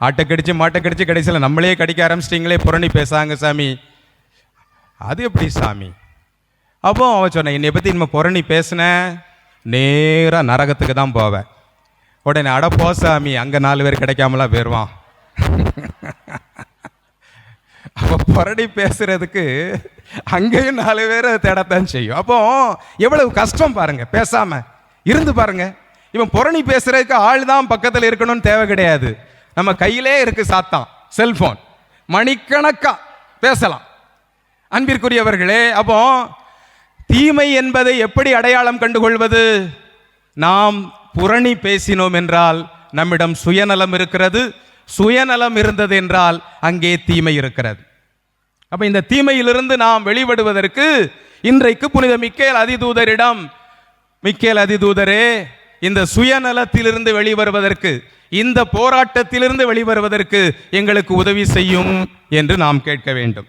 ஆட்டை கடிச்சு மாட்டை கடிச்சு கடைசியில் நம்மளே கடிக்க ஆரம்பிச்சிட்டிங்களே, புரணி பேசாங்க சாமி. அது எப்படி சாமி? அப்போ அவன் சொன்னேன், என்னை பற்றி நம்ம புரணி பேசினேன் நேராக நரகத்துக்கு தான் போவேன். உடனே அட போ சாமி, அங்கே 4 பேர் கிடைக்காமலாம் போயிடுவான். அப்போ புரணி பேசுறதுக்கு அங்கேயும் 4 பேரை தேடத்தான் செய்யும். அப்போ எவ்வளவு கஷ்டம் பாருங்க, பேசாம இருந்து பாருங்க. இவன் புரணி பேசுறதுக்கு ஆள் தான் பக்கத்தில் இருக்கணும்னு தேவை கிடையாது, நம்ம கையிலே இருக்கு சாத்தான், செல்போன், மணிக்கணக்கா பேசலாம். அன்பிற்குரியவர்களே, அப்போ தீமை என்பதை எப்படி அடையாளம் கண்டுகொள்வது? நாம் புரணி பேசினோம் என்றால் நம்மிடம் சுயநலம் இருக்கிறது, சுயநலம் இருந்தது என்றால் அங்கே தீமை இருக்கிறது. அப்ப இந்த தீமையிலிருந்து நாம் வெளிப்படுவதற்கு இன்றைக்கு புனித மிக்கேல் அதிதூதரிடம், மிக்கேல் அதிதூதரே, இந்த சுயநலத்திலிருந்து வெளிவருவதற்கு, இந்த போராட்டத்திலிருந்து வெளிவருவதற்கு எங்களுக்கு உதவி செய்யும் என்று நாம் கேட்க வேண்டும்.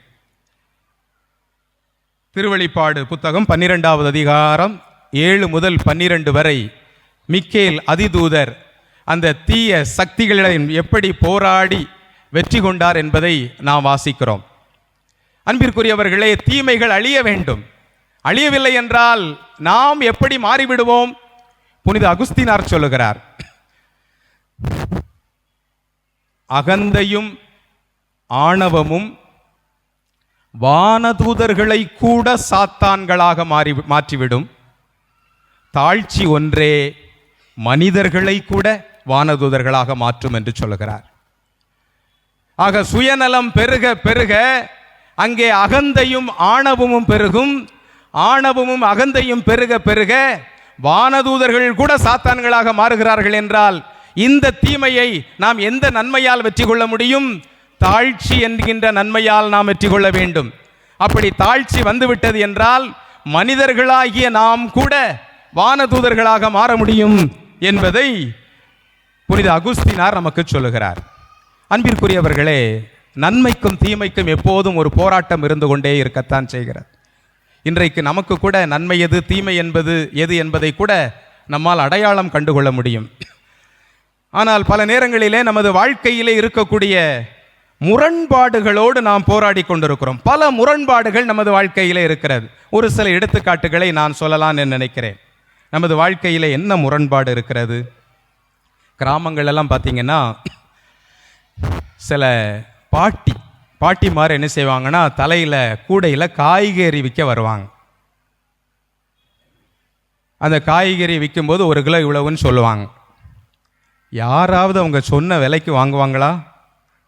திருவெளிப்பாடு புத்தகம் 12வது அதிகாரம் 7 முதல் 12 வரை மிக்கேல் அதிதூதர் அந்த தீய சக்திகளிடம் எப்படி போராடி வெற்றி கொண்டார் என்பதை நாம் வாசிக்கிறோம். அன்பிற்குரியவர்களே, தீமைகள் அழிய வேண்டும். அழியவில்லை என்றால் நாம் எப்படி மாறிவிடுவோம்? புனித அகுஸ்தினார் சொல்லுகிறார், அகந்தையும் ஆணவமும் வானதூதர்களை கூட சாத்தான்களாக மாற்றிவிடும். தாழ்ச்சி ஒன்றே மனிதர்களை கூட வானதூதர்களாக மாற்றும் என்று சொல்லுகிறார். ஆக சுயநலம் பெருக பெருக அங்கே அகந்தையும் ஆணவமும் பெருகும். ஆணவமும் அகந்தையும் பெருக பெருக வானதூதர்கள் கூட சாத்தான்களாக மாறுகிறார்கள் என்றால் இந்த தீமையை நாம் எந்த நன்மையால் வெற்றி கொள்ள முடியும்? தாழ்ச்சி என்கின்ற நன்மையால் நாம் வெற்றி கொள்ள வேண்டும். அப்படி தாழ்ச்சி வந்துவிட்டது என்றால் மனிதர்களாகிய நாம் கூட வானதூதர்களாக மாற முடியும் என்பதை புனித அகுஸ்தினார் நமக்கு சொல்லுகிறார். அன்பிற்குரியவர்களே, நன்மைக்கும் தீமைக்கும் எப்போதும் ஒரு போராட்டம் இருந்து கொண்டே இருக்கத்தான் செய்கிறது. இன்றைக்கு நமக்கு கூட நன்மை எது, தீமை என்பது எது என்பதை கூட நம்மால் அடையாளம் கண்டுகொள்ள முடியும். ஆனால் பல நேரங்களிலே நமது வாழ்க்கையிலே இருக்கக்கூடிய முரண்பாடுகளோடு நாம் போராடி கொண்டிருக்கிறோம். பல முரண்பாடுகள் நமது வாழ்க்கையிலே இருக்கிறது. ஒரு சில எடுத்துக்காட்டுகளை நான் சொல்லலாம்னு நினைக்கிறேன். நமது வாழ்க்கையில் என்ன முரண்பாடு இருக்கிறது? கிராமங்கள் எல்லாம் பார்த்தீங்கன்னா சில பாட்டிமார் என்ன செய்வாங்கன்னா, தலையில் கூடையில் காய்கறி விற்க வருவாங்க. அந்த காய்கறி விற்கும்போது 1 கிலோ இவ்வளவுன்னு சொல்லுவாங்க. யாராவது அவங்க சொன்ன விலைக்கு வாங்குவாங்களா?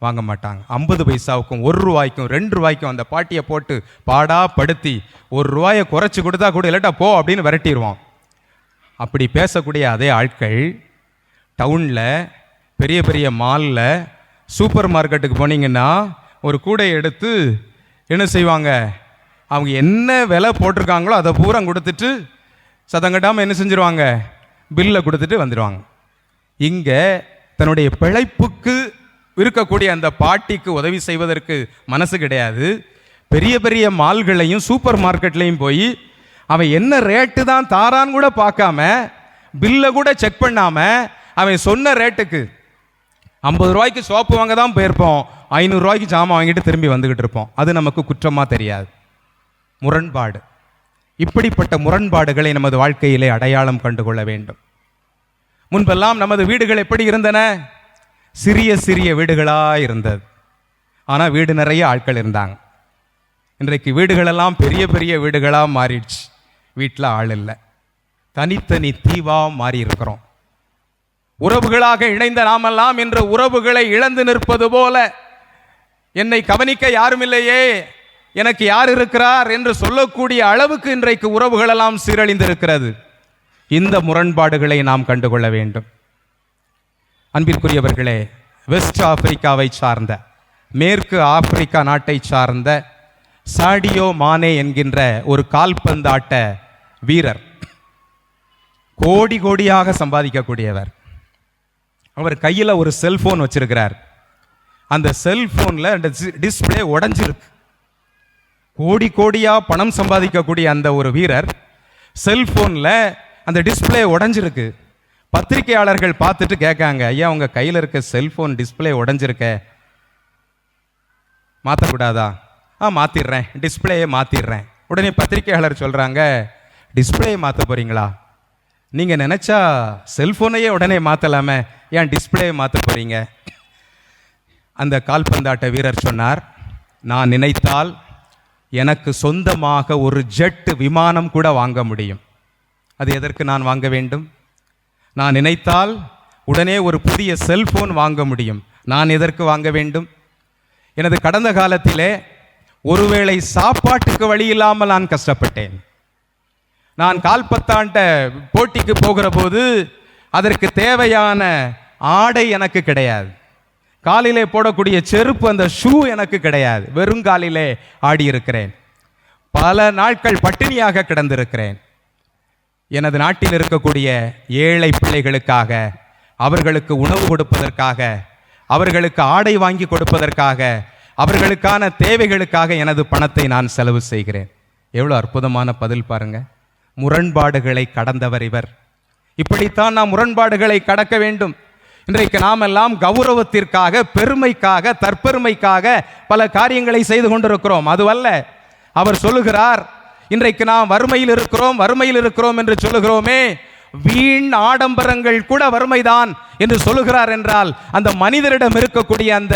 வாங்க மாட்டாங்க. 50 பைசாவுக்கும் 1 ரூபாய்க்கும் 2 ரூபாய்க்கும் அந்த பாட்டியை போட்டு பாடா படுத்தி 1 ரூபாயை குறைச்சி கொடுத்தா கூட இல்லாட்டா போ அப்படின்னு விரட்டிடுவோம். அப்படி பேசக்கூடிய அதே ஆட்கள் டவுனில் பெரிய பெரிய மாலில் சூப்பர் மார்க்கெட்டுக்கு போனீங்கன்னா ஒரு கூடையை எடுத்து என்ன செய்வாங்க, அவங்க என்ன விலை போட்டிருக்காங்களோ அதை பூரா கொடுத்துட்டு சதங்கட்டாமல் என்ன செஞ்சுருவாங்க, பில்லை கொடுத்துட்டு வந்துடுவாங்க. இங்கே தன்னுடைய பிழைப்புக்கு இருக்கக்கூடிய அந்த பாட்டிக்கு உதவி செய்வதற்கு மனசு கிடையாது. பெரிய பெரிய மால்களையும் சூப்பர் மார்க்கெட்லையும் போய் அவன் என்ன ரேட்டு தான் தாரான்னு கூட பார்க்காம, பில்லை கூட செக் பண்ணாமல் அவன் சொன்ன ரேட்டுக்கு 50 ரூபாய்க்கு சோப்பு வாங்க தான் போயிருப்போம், 500 ரூபாய்க்கு ஜாமான் வாங்கிட்டு திரும்பி வந்துக்கிட்டு இருப்போம். அது நமக்கு குற்றமாக தெரியாது. முரண்பாடு. இப்படிப்பட்ட முரண்பாடுகளை நமது வாழ்க்கையிலே அடையாளம் கண்டுகொள்ள வேண்டும். முன்பெல்லாம் நமது வீடுகள் எப்படி இருந்தன? சிறிய சிறிய வீடுகளாக இருந்தது. ஆனால் வீடு நிறைய ஆட்கள் இருந்தாங்க. இன்றைக்கு வீடுகளெல்லாம் பெரிய பெரிய வீடுகளாக மாறிடுச்சு. வீட்டில் ஆள் இல்லை, தனித்தனி தீவாக மாறி இருக்கிறோம். உறவுகளாக இணைந்த நாமெல்லாம் இன்று உறவுகளை இழந்து நிற்பது போல, என்னை கவனிக்க யாரும் இல்லையே, எனக்கு யார் இருக்கிறார் என்று சொல்லக்கூடிய அளவுக்கு இன்றைக்கு உறவுகளெல்லாம் சீரழிந்திருக்கிறது. இந்த முரண்பாடுகளை நாம் கண்டுகொள்ள வேண்டும். அன்பிற்குரியவர்களே, வெஸ்ட் ஆப்பிரிக்காவை சார்ந்த, மேற்கு ஆப்பிரிக்கா நாட்டை சார்ந்த சாடியோ மானே என்கின்ற ஒரு கால்பந்தாட்ட வீரர், கோடி கோடியாக சம்பாதிக்கக்கூடியவர். அவர் கையில் ஒரு செல்போன் வச்சிருக்கிறார். அந்த செல்போனில் டிஸ்பிளே உடைஞ்சிருக்கு. கோடி கோடியா பணம் சம்பாதிக்கக்கூடிய அந்த ஒரு வீரர் செல்போனில் அந்த டிஸ்பிளே உடைஞ்சிருக்கு. பத்திரிகையாளர்கள் பார்த்துட்டு கேட்காங்க, ஐயா உங்க கையில் இருக்க செல்போன் டிஸ்பிளே உடைஞ்சிருக்க, மாற்றக்கூடாதா? மாற்றிடுறேன், டிஸ்பிளேயை மாற்றிடுறேன். உடனே பத்திரிகையாளர் சொல்கிறாங்க, டிஸ்பிளேயை மாற்ற போகிறீங்களா? நீங்கள் நினச்சா செல்ஃபோனையே உடனே மாற்றலாமே, ஏன் டிஸ்பிளேயை மாற்ற போகிறீங்க? அந்த கால்பந்தாட்ட வீரர் சொன்னார், நான் நினைத்தால் எனக்கு சொந்தமாக ஒரு ஜெட் விமானம் கூட வாங்க முடியும். அது எதற்கு நான் வாங்க வேண்டும்? நான் நினைத்தால் உடனே ஒரு புதிய செல்போன் வாங்க முடியும். நான் எதற்கு வாங்க வேண்டும்? எனது கடந்த காலத்திலே ஒருவேளை சாப்பாட்டுக்கு வழி இல்லாமல் நான் கஷ்டப்பட்டேன். நான் கால்பந்தாட்ட போட்டிக்கு போகிற போது அதற்கு தேவையான ஆடை எனக்கு கிடையாது. காலிலே போடக்கூடிய செருப்பு, அந்த ஷூ எனக்கு கிடையாது. வெறுங்காலிலே ஆடி இருக்கிறேன். பல நாட்கள் பட்டினியாக கிடந்திருக்கிறேன். எனது நாட்டில் இருக்கக்கூடிய ஏழை பிள்ளைகளுக்காக, அவர்களுக்கு உணவு கொடுப்பதற்காக, அவர்களுக்கு ஆடை வாங்கி கொடுப்பதற்காக, அவர்களுக்கான தேவைகளுக்காக எனது பணத்தை நான் செலவு செய்கிறேன். எவ்வளோ அற்புதமான பதில் பாருங்க. முரண்பாடுகளை கடந்தவர் இவர். இப்படித்தான் நாம் முரண்பாடுகளை கடக்க வேண்டும். இன்றைக்கு நாம் எல்லாம் கௌரவத்திற்காக, பெருமைக்காக, தற்பெருமைக்காக பல காரியங்களை செய்து கொண்டிருக்கிறோம். அதுவல்ல. அவர் சொல்லுகிறார், இன்றைக்கு நாம் வறுமையில் இருக்கிறோம் என்று சொல்லுகிறோமே, வீண் ஆடம்பரங்கள் கூட வறுமைதான் என்று சொல்லுகிறார் என்றால் அந்த மனிதரிடம் இருக்கக்கூடிய அந்த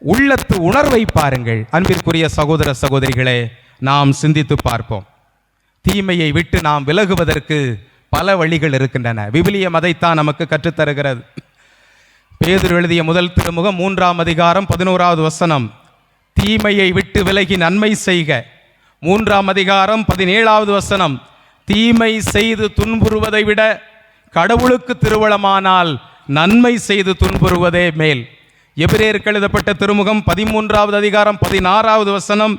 உள்ளத்து உணர்வை பாருங்கள். அன்பிற்குரிய சகோதர சகோதரிகளே, நாம் சிந்தித்து பார்ப்போம். தீமையை விட்டு நாம் விலகுவதற்கு பல வழிகள் இருக்கின்றன. விவிலியம் அதைத்தான் நமக்கு கற்றுத்தருகிறது. பேதுரு எழுதிய முதல் திருமுகம் 3ஆம் அதிகாரம் 11வது வசனம், தீமையை விட்டு விலகி நன்மை செய்க. 3ஆம் அதிகாரம் 17வது வசனம், தீமை செய்து துன்புறுவதை விட கடவுளுக்கு திருவளமானால் நன்மை செய்து துன்புறுவதே மேல். எபிரேயருக்கு எழுதப்பட்ட திருமுகம் 13வது அதிகாரம் 16வது வசனம்,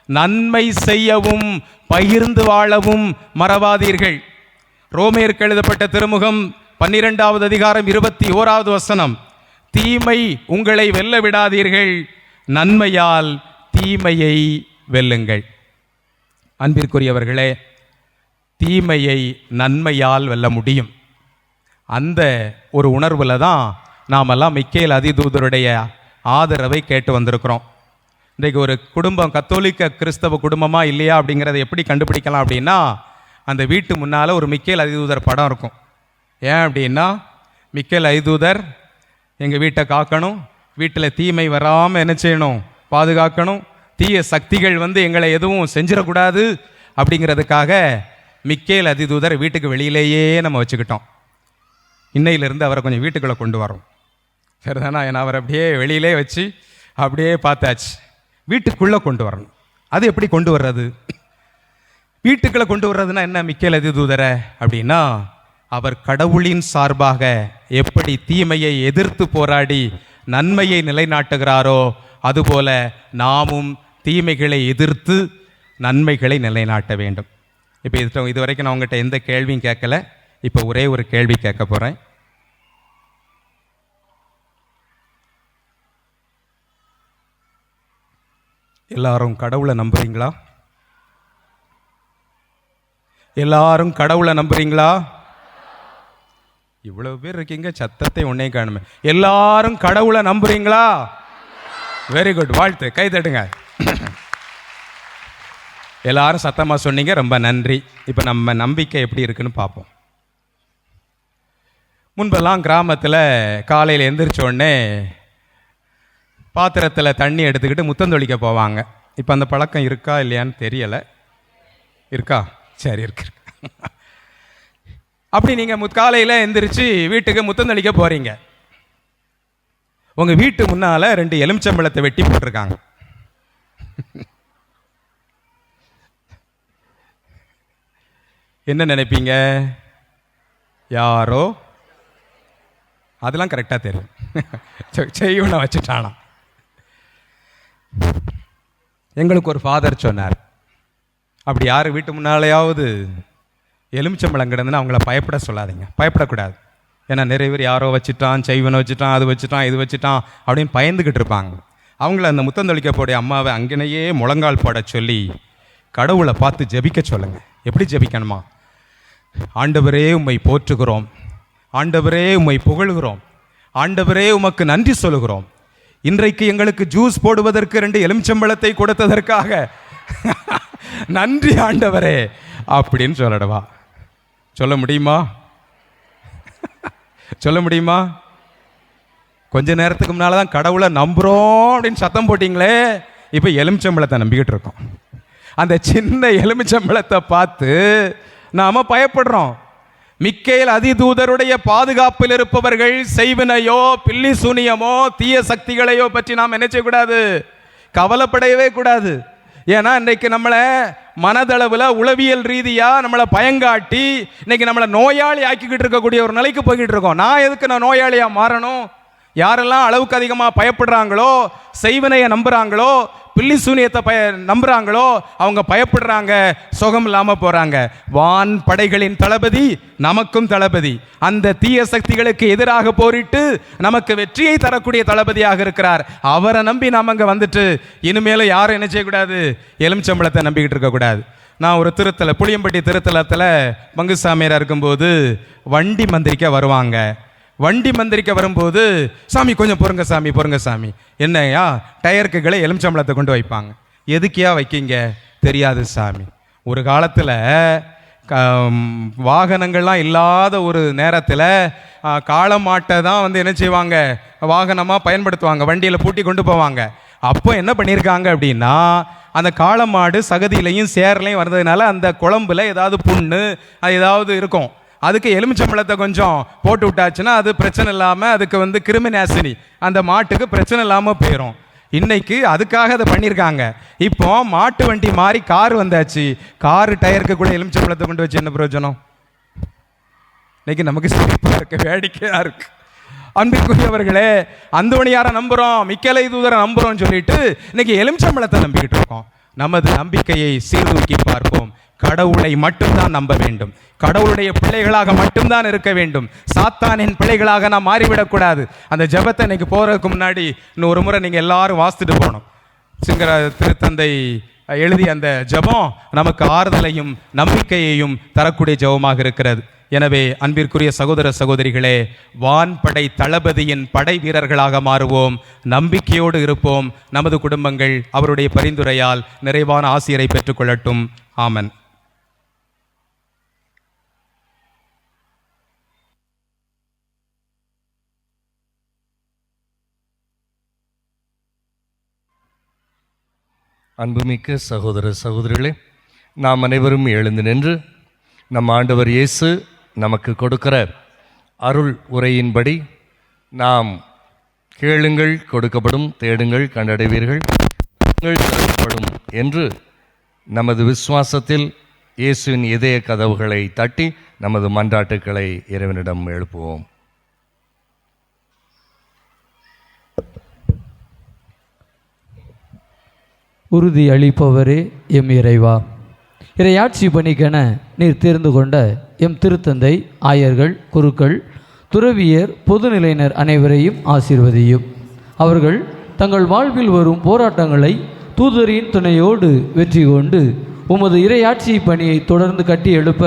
நன்மை செய்யவும் பகிர்ந்து வாழவும் மறவாதீர்கள். ரோமேயருக்கு எழுதப்பட்ட திருமுகம் 12வது அதிகாரம் 21வது வசனம், தீமை உங்களை வெல்ல விடாதீர்கள், நன்மையால் தீமையை வெல்லுங்கள். அன்பிற்குரியவர்களே, தீமையை நன்மையால் வெல்ல முடியும். அந்த ஒரு உணர்வில் தான் நாமெல்லாம் மிக்கேல் அதிதூதருடைய ஆதரவை கேட்டு வந்திருக்கிறோம். இன்றைக்கு ஒரு குடும்பம் கத்தோலிக்க கிறிஸ்தவ குடும்பமாக இல்லையா அப்படிங்கிறத எப்படி கண்டுபிடிக்கலாம் அப்படின்னா, அந்த வீட்டு முன்னால் ஒரு மிக்கேல் அதிதூதர் படம் இருக்கும். ஏன் அப்படின்னா, மிக்கேல் அதிதூதர் எங்கள் வீட்டை காக்கணும், வீட்டில் தீமை வராமல் என்ன செய்யணும், பாதுகாக்கணும், தீய சக்திகள் எங்களை எதுவும் செஞ்சிடக்கூடாது அப்படிங்கிறதுக்காக மிக்கேல் அதிதூதர் வீட்டுக்கு வெளியிலேயே நம்ம வச்சுக்கிட்டோம். இன்னையிலிருந்து அவரை கொஞ்சம் வீட்டுக்குள்ளே கொண்டு வரோம், சரிதானா? ஏன்னா அவர் அப்படியே வெளியிலே வச்சு அப்படியே பார்த்தாச்சு. வீட்டுக்குள்ளே கொண்டு வரணும். அது எப்படி கொண்டு வர்றது? வீட்டுக்குள்ளே கொண்டு வர்றதுன்னா என்ன? மிக்கேல் அதிதூதரை அப்படின்னா, அவர் கடவுளின் சார்பாக எப்படி தீமையை எதிர்த்து போராடி நன்மையை நிலைநாட்டுகிறாரோ அதுபோல நாமும் தீமைகளை எதிர்த்து நன்மைகளை நிலைநாட்ட வேண்டும். இப்போ இது வரைக்கும் நான் உங்கள்கிட்ட எந்த கேள்வியும் கேட்கல. இப்போ ஒரே ஒரு கேள்வி கேட்க போகிறேன். எல்லாரும் கடவுளை நம்புறீங்களா? எல்லாரும் கடவுளை நம்புறீங்களா? இவ்வளவு பேர் இருக்கீங்க, சத்தத்தை ஒன்னே காணுமே. எல்லாரும் கடவுளை நம்புறீங்களா? வெரி குட், வாழ்த்து, கை தட்டுங்க. எல்லாரும் சத்தமா சொன்னீங்க, ரொம்ப நன்றி. இப்போ நம்ம நம்பிக்கை எப்படி இருக்குன்னு பார்ப்போம். முன்பெல்லாம் கிராமத்தில் காலையில் எந்திரிச்ச உடனே பாத்திரத்தில் தண்ணி எடுத்துக்கிட்டு முத்தந்தொளிக்க போவாங்க. இப்போ அந்த பழக்கம் இருக்கா இல்லையான்னு தெரியலை. இருக்கா? சரி, இருக்கு. அப்படி நீங்கள் காலையில் எந்திரிச்சு வீட்டுக்கு முத்தந்தளிக்க போகிறீங்க. உங்கள் வீட்டு முன்னால் 2 எலுமிச்சம்பழத்தை வெட்டி போட்டிருக்காங்க. என்ன நினைப்பீங்க? யாரோ, அதெல்லாம் கரெக்டாக தெரியும், செய்யுன்னு வச்சுட்டானா. எங்களுக்கு ஒரு ஃபாதர் சொன்னார், அப்படி யார் வீட்டு முன்னாலேயாவது எலுமிச்சம்பழம் கிடந்துன்னு அவங்கள பயப்பட சொல்லாதீங்க, பயப்படக்கூடாது. ஏன்னா நிறைய பேர் யாரோ வச்சுட்டான், செய்வனை வச்சுட்டான், அது வச்சுட்டான், இது வச்சுட்டான் அப்படின்னு பயந்துக்கிட்டு இருப்பாங்க. அவங்கள அந்த முத்தந்தளிக்கப்போடைய அம்மாவை அங்கனையே முழங்கால் போட சொல்லி கடவுளை பார்த்து ஜெபிக்க சொல்லுங்க. எப்படி ஜெபிக்கணுமா? ஆண்டவரே உம்மை போற்றுகிறோம், ஆண்டவரே உம்மை புகழுகிறோம், ஆண்டவரே உமக்கு நன்றி சொல்லுகிறோம். இன்றைக்கு எங்களுக்கு ஜூஸ் போடுவதற்கு 2 எலுமிச்சம்பழத்தை கொடுத்ததற்காக நன்றி ஆண்டவரே அப்படின்னு சொல்லடவா? சொல்ல முடியுமா? சொல்ல முடியுமா? கொஞ்ச நேரத்துக்கு முன்னால தான் கடவுளை நம்புறோம் அப்படின்னு சத்தம் போட்டீங்களே, இப்போ எலுமிச்சம்பழத்தை நம்பிக்கிட்டு இருக்கோம். அந்த சின்ன எலுமிச்சம்பழத்தை பார்த்து நாம பயப்படுறோம். மிக்கேல் அதிதூதருடைய பாதுகாப்பில் இருப்பவர்கள் செய்வினையோ பில்லி சூனியமோ தீய சக்திகளையோ பற்றி நாம் என்ன செய்யக்கூடாது? கவலைப்படவே கூடாது. ஏன்னா இன்னைக்கு நம்மளை மனதளவில் உளவியல் ரீதியாக நம்மளை பயங்காட்டி இன்னைக்கு நம்மளை நோயாளி ஆக்கிக்கிட்டு இருக்கக்கூடிய ஒரு நிலைக்கு போய்கிட்டு இருக்கோம். நான் நோயாளியாக மாறணும்? யாரெல்லாம் அளவுக்கு அதிகமாக பயப்படுறாங்களோ, செய்வினையை நம்புகிறாங்களோ, பில்லி சூனியத்தை நம்புகிறாங்களோ அவங்க பயப்படுறாங்க, சுகம் இல்லாமல் போகிறாங்க. வான் படைகளின் தளபதி நமக்கும் தளபதி. அந்த தீய சக்திகளுக்கு எதிராக போரிட்டு நமக்கு வெற்றியை தரக்கூடிய தளபதியாக இருக்கிறார். அவரை நம்பி நாம் அங்கே வந்துட்டு இனிமேலும் யாரும் என்ன செய்யக்கூடாது? எலுமிச்சம்பழத்தை நம்பிக்கிட்டு இருக்கக்கூடாது. நான் ஒரு திருத்தல, புளியம்பட்டி திருத்தலத்தில் பங்குசாமியார் இருக்கும்போது வண்டி மந்திரிக்க வருவாங்க. வண்டி மந்திரிக்க வரும்போது, சாமி கொஞ்சம் பொறுங்க சாமி, பொறுங்க சாமி. என்னையா? டயர்க்குகளை எலுமிச்சம்பழத்தை கொண்டு வைப்பாங்க. எதுக்கியா வைக்கிங்க? தெரியாது சாமி. ஒரு காலத்தில் வாகனங்கள்லாம் இல்லாத ஒரு நேரத்தில் காளமாட்டை தான் என்ன செய்வாங்க? வாகனமாக பயன்படுத்துவாங்க, வண்டியில் பூட்டி கொண்டு போவாங்க. அப்போ என்ன பண்ணியிருக்காங்க அப்படின்னா, அந்த காளமாடு சகதியிலையும் சேரலையும் வர்றதுனால அந்த குழம்புல ஏதாவது புண்ணு அது ஏதாவது இருக்கும். அதுக்கு எலுமிச்சம்பழத்தை கொஞ்சம் போட்டு விட்டாச்சுன்னா அது பிரச்சனை இல்லாமல், அதுக்கு கிருமி நாசினி அந்த மாட்டுக்கு பிரச்சனை இல்லாமல் போயிடும். இன்னைக்கு அதுக்காக அதை பண்ணியிருக்காங்க. இப்போ மாட்டு வண்டி மாறி கார் வந்தாச்சு. காரு டயருக்கு கூட எலுமிச்சம்பழத்தை கொண்டு வச்சு என்ன பிரயோஜனம்? இன்னைக்கு நமக்கு சிரிப்பாக இருக்கு, வேடிக்கையாக இருக்கு. அன்பிற்குரியவர்களே, அந்தோணியாரை நம்புகிறோம், மிக்கேல் அதிதூதரை நம்புகிறோம் சொல்லிட்டு இன்னைக்கு எலுமிச்சம்பழத்தை நம்பிக்கிட்டு இருக்கோம். நமது நம்பிக்கையை சீர்தூக்கி பார்ப்போம். கடவுளை மட்டும்தான் நம்ப வேண்டும், கடவுளுடைய பிள்ளைகளாக மட்டும்தான் இருக்க வேண்டும். சாத்தானின் பிள்ளைகளாக நாம் மாறிவிடக்கூடாது. அந்த ஜெபத்தை இன்னைக்கு போகிறதுக்கு முன்னாடி இன்னும் ஒரு முறை நீங்கள் எல்லாரும் வாசித்துட்டு போகணும். சிங்கர திருத்தந்தை எழுதிய அந்த ஜெபம் நமக்கு ஆறுதலையும் நம்பிக்கையையும் தரக்கூடிய ஜெபமாக இருக்கிறது. எனவே அன்பிற்குரிய சகோதர சகோதரிகளே, வான்படை தளபதியின் படை வீரர்களாக மாறுவோம், நம்பிக்கையோடு இருப்போம். நமது குடும்பங்கள் அவருடைய பரிந்துரையால் நிறைவான ஆசிரியரை பெற்றுக்கொள்ளட்டும். ஆமன். அன்புமிக்க சகோதர சகோதரிகளே, நாம் அனைவரும் எழுந்து நின்று நம் ஆண்டவர் இயேசு நமக்கு கொடுக்கிற அருள் உரையின்படி நாம் கேளுங்கள் கொடுக்கப்படும், தேடுங்கள் கண்டடைவீர்கள், தரப்படும் என்று நமது விசுவாசத்தில் இயேசுவின் இதய கதவுகளை தட்டி நமது மன்றாட்டுக்களை இறைவனிடம் எழுப்புவோம். உறுதி அளிப்பவரே எம் இறைவா. இறையாட்சி பணிக்கென நீர் தேர்ந்து கொண்ட எம் திருத்தந்தை, ஆயர்கள், குருக்கள், துறவியர், பொதுநிலையினர் அனைவரையும் ஆசீர்வதியும். அவர்கள் தங்கள் வாழ்வில் வரும் போராட்டங்களை தூதரின் துணையோடு வெற்றி கொண்டு உமது இறையாட்சி பணியை தொடர்ந்து கட்டி எழுப்ப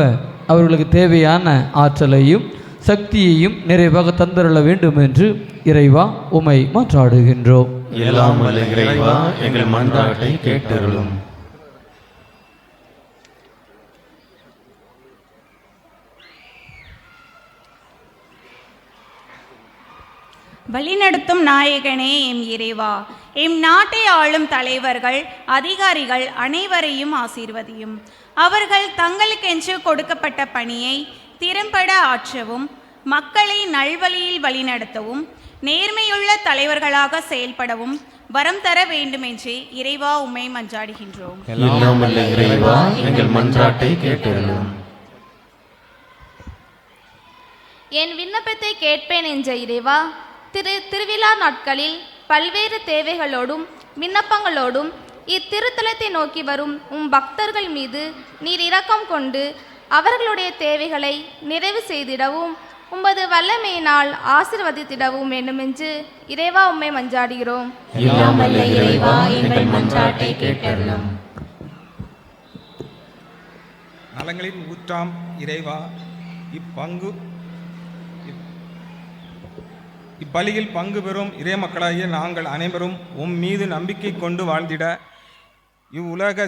அவர்களுக்கு தேவையான ஆற்றலையும் சக்தியையும் நிறைவாக தந்தருள வேண்டும் என்று இறைவா உம்மை மன்றாடுகின்றோம். எல்லாம் வல்ல இறைவா, எங்கள் மன்றாட்டை கேட்டருளும். வழிநடத்தும் நாயகனே எம் இறைவா, எம் நாட்டை ஆளும் தலைவர்கள், அதிகாரிகள் அனைவரையும் ஆசீர்வதியும். அவர்கள் தங்களுக்கென்று கொடுக்கப்பட்ட பணியை திறம்பட ஆற்றவும், மக்களை நல்வழியில் வழிநடத்தவும், நேர்மையுள்ள தலைவர்களாக செயல்படவும் வரம் தர வேண்டுமென்று இறைவா உம்மை மன்றாடுகின்றோம். எல்லாம் வல்ல இறைவா, எங்கள் மன்றாட்டை கேட்டருளும். என் விண்ணப்பத்தை கேட்பேன் என்ற இறைவா, திருவிழா நாட்களில் பல்வேறு தேவைகளோடும் விண்ணப்பங்களோடும் இத்திருத்தலத்தை நோக்கி வரும் உம் பக்தர்கள் மீது நீர் இரக்கம் கொண்டு அவர்களுடைய தேவைகளை நிறைவு செய்திடவும் உமது வல்லமையினால் ஆசீர்வதித்திடவும் வேண்டுமென்று இறைவா உம்மை மன்றாடுகிறோம். எல்லாம் வல்ல இறைவா, எங்கள் மன்றாட்டை கேட்டருளும். நலங்களின் ஊற்றாம் இறைவா, இப்பலியில் பங்கு பெறும் இறைமக்களாகிய நாங்கள் அனைவரும் உம் மீது நம்பிக்கை கொண்டு வாழ்ந்திட இவ்வுலக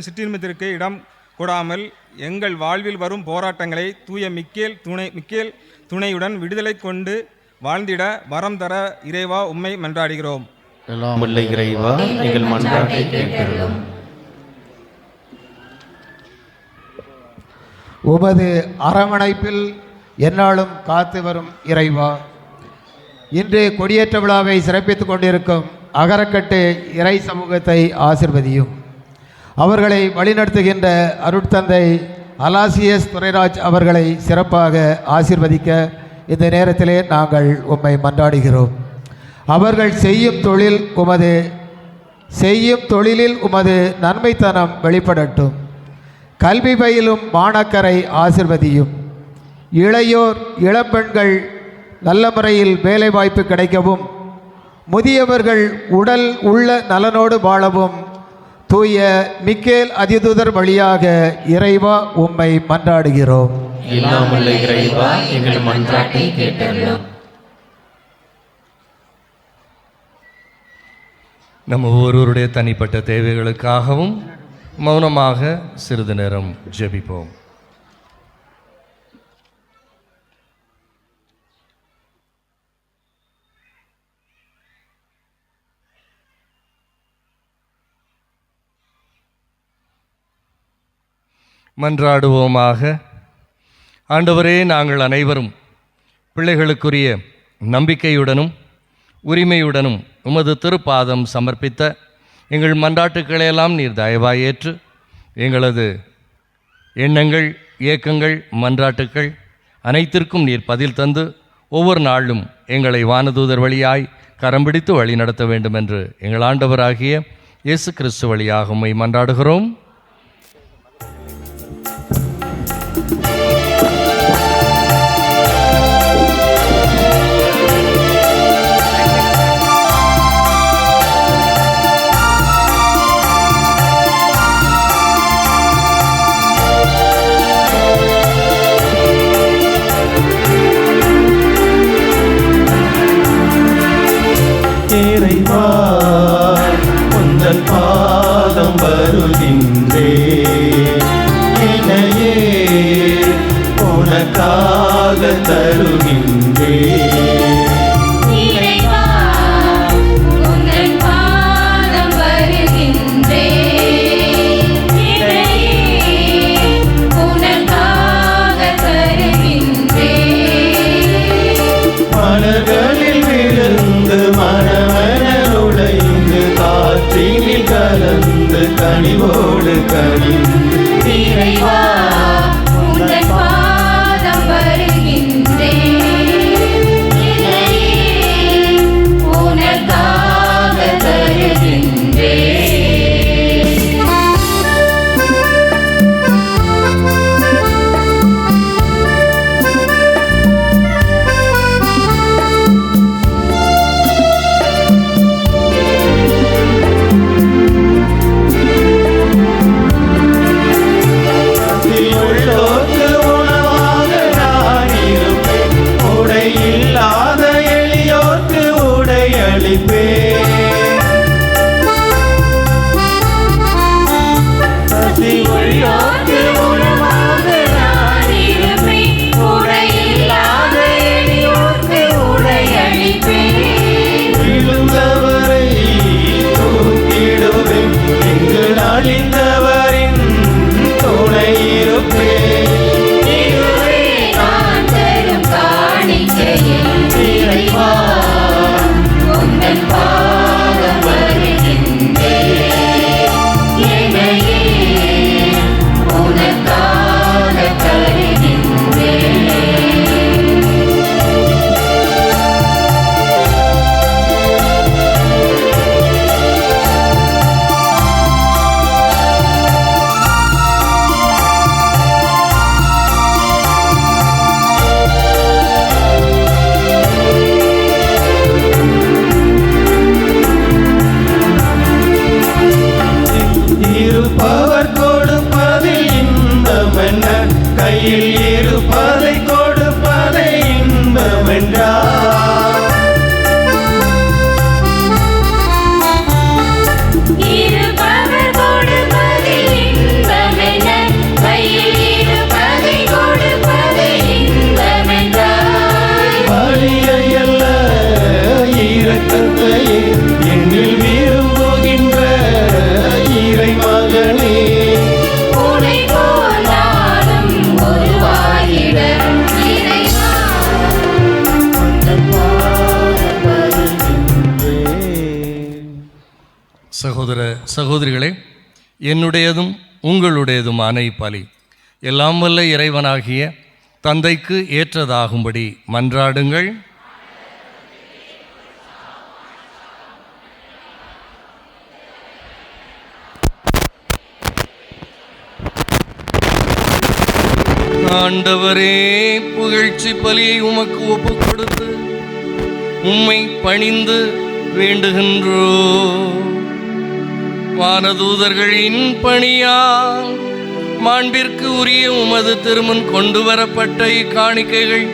சிற்றின்பத்திற்கு இடம் கொடாமல் எங்கள் வாழ்வில் வரும் போராட்டங்களை தூய மிக்கேல் துணையுடன் விடுதலை கொண்டு வாழ்ந்திட வரம் தர இறைவா உம்மை மன்றாடுகிறோம். எல்லாம் வல்ல இறைவா, எங்கள் மன்றாட்டை கேட்டருளும். உமது அரவணைப்பில் எந்நாளும் காத்து வரும் இறைவா, இன்று கொடியேற்ற விழாவை சிறப்பித்துக் கொண்டிருக்கும் அகரக்கட்டு இறை சமூகத்தை ஆசிர்வதியும். அவர்களை வழிநடத்துகின்ற அருட்தந்தை அலாசியஸ் துரைராஜ் அவர்களை சிறப்பாக ஆசிர்வதிக்க இந்த நேரத்திலே நாங்கள் உம்மை மன்றாடுகிறோம். அவர்கள் செய்யும் தொழிலில் உமது நன்மைத்தனம் வெளிப்படட்டும். கல்வி பயிலும் மாணாக்கரை ஆசிர்வதியும். இளையோர் இளம்பெண்கள் நல்ல முறையில் வேலைவாய்ப்பு கிடைக்கவும், முதியவர்கள் உடல் உள்ள நலனோடு வாழவும் தூய மிக்கேல் அதிதூதர் வழியாக இறைவா உம்மை மன்றாடுகிறோம். எல்லாம் வல்ல இறைவா, எங்கள் மன்றாட்டை கேட்டருளும். நம்ம ஒவ்வொருவருடைய தனிப்பட்ட தேவைகளுக்காகவும் மௌனமாக சிறிது நேரம் ஜெபிப்போம். மன்றாடுவோமாக. ஆண்டவரே, நாங்கள் அனைவரும் பிள்ளைகளுக்குரிய நம்பிக்கையுடனும் உரிமையுடனும் உமது திருப்பாதம் சமர்ப்பித்த எங்கள் மன்றாட்டுக்களையெல்லாம் நீர் தயவாய் ஏற்று எங்களது எண்ணங்கள், இயக்கங்கள், மன்றாட்டுக்கள் அனைத்திற்கும் நீர் பதில் தந்து ஒவ்வொரு நாளும் எங்களை வானதூதர் வழியாய் கரம் பிடித்து வழி நடத்த வேண்டும் என்று எங்கள் ஆண்டவராகிய இயேசு கிறிஸ்து வழியாக உம்மை மன்றாடுகிறோம். இறைவா, உந்தன் பாதம் வருகின்றே, என்னையே உனக்காக தருகின்றே. இறைவா, உந்தன் பாதம் வருகின்றே, என்னையே உனக்காக தருகின்றே. மலர்களில் விழுந்து மனமன உடைந்து காற்றினில் கலந்து கனிவோடு கனிந்து. இறைவா, உந்தன் பாதம் வருகின்றே, என்னையே உனக்காக தருகின்றே. சகோதர சகோதரிகளே, என்னுடையதும் உங்களுடையதுமான இப்பலி எல்லாம் வல்ல இறைவனாகிய தந்தைக்கு ஏற்றதாகும்படி மன்றாடுங்கள். ஆண்டவரே, புகழ்ச்சி பலியை உமக்கு ஒப்புக் கொடுத்து உம்மை பணிந்து வேண்டுகின்றோ. வானதூதர்களின் பணியால் மாண்பிற்கு உரிய உமது திருமுன் கொண்டு வரப்பட்ட இக்காணிக்கைகள்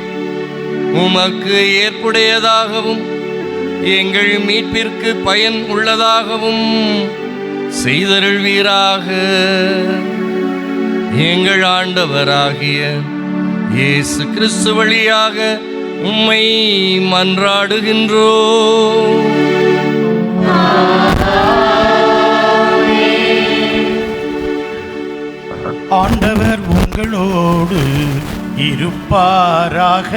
உமக்கு ஏற்புடையதாகவும் எங்கள் மீட்பிற்கு பயன் உள்ளதாகவும் செய்தருள்வீராக. எங்கள் ஆண்டவராகிய இயேசு கிறிஸ்து வழியாக உம்மை மன்றாடுகின்றோ. ஆண்டவர் உங்களோடு இருப்பாராக.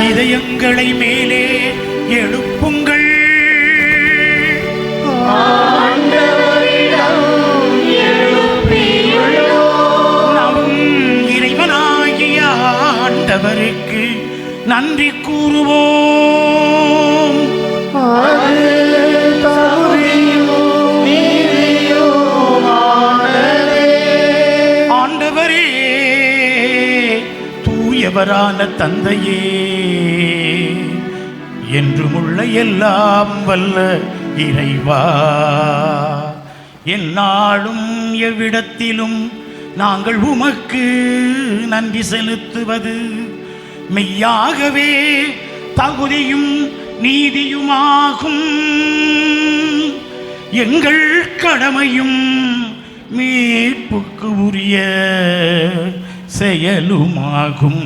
இதயங்களை மேலே எழுப்புங்கள். நம் இறைவனாகிய ஆண்டவருக்கு நன்றி கூறுவோம். ஆண்டவரே, தூயவரான தந்தையே, என்றுமுள்ள எல்லாம் வல்ல இறைவா, எந்நாளும் எவ்விடத்திலும் நாங்கள் உமக்கு நன்றி செலுத்துவது மெய்யாகவே தகுதியும் நீதியுமாகும். எங்கள் கடமையும் மீட்புக்கு உரிய செயலுமாகும்.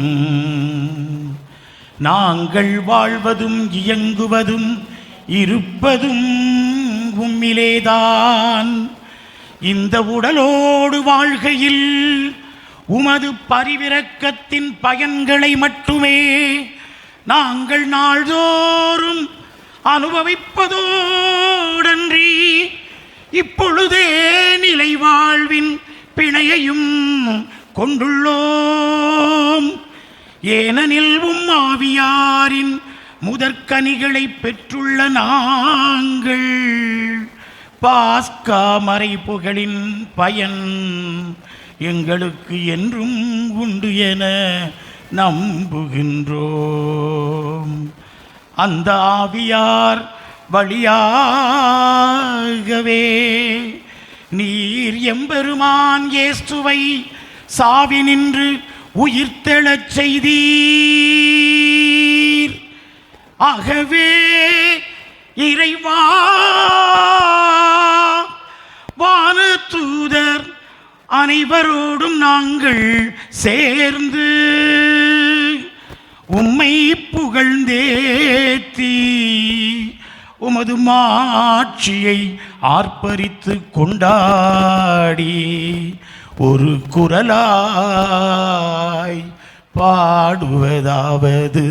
நாங்கள் வாழ்வதும் இயங்குவதும் இருப்பதும் உம்மிலேதான். இந்த உடலோடு வாழ்கையில் உமது பரிவிரக்கத்தின் பயன்களை மட்டுமே நாங்கள் நாள்தோறும் அனுபவிப்பதோடன்றி இப்பொழுதே நிலை வாழ்வின் பிணையையும் கொண்டுள்ளோம். ஏனெனில் ஆவியாரின் முதற்கனிகளை பெற்றுள்ள நாங்கள் பாஸ்கா மறைப்புகளின் பயன் எங்களுக்கு என்றும் உண்டு என நம்புகின்றோம். அந்த ஆவியார் வழியாகவே நீர் எம்பெருமான் இயேசுவை சாவினின்று உயிர்த்தெழச் செய்தீர். ஆகவே இறைவா, வானதூதர் அனைவரோடும் நாங்கள் சேர்ந்து உம்மை புகழ்ந்தேத்தி உமது மாட்சியை ஆர்ப்பரித்து கொண்டாடி ஒரு குரலாய் பாடுவதாவது: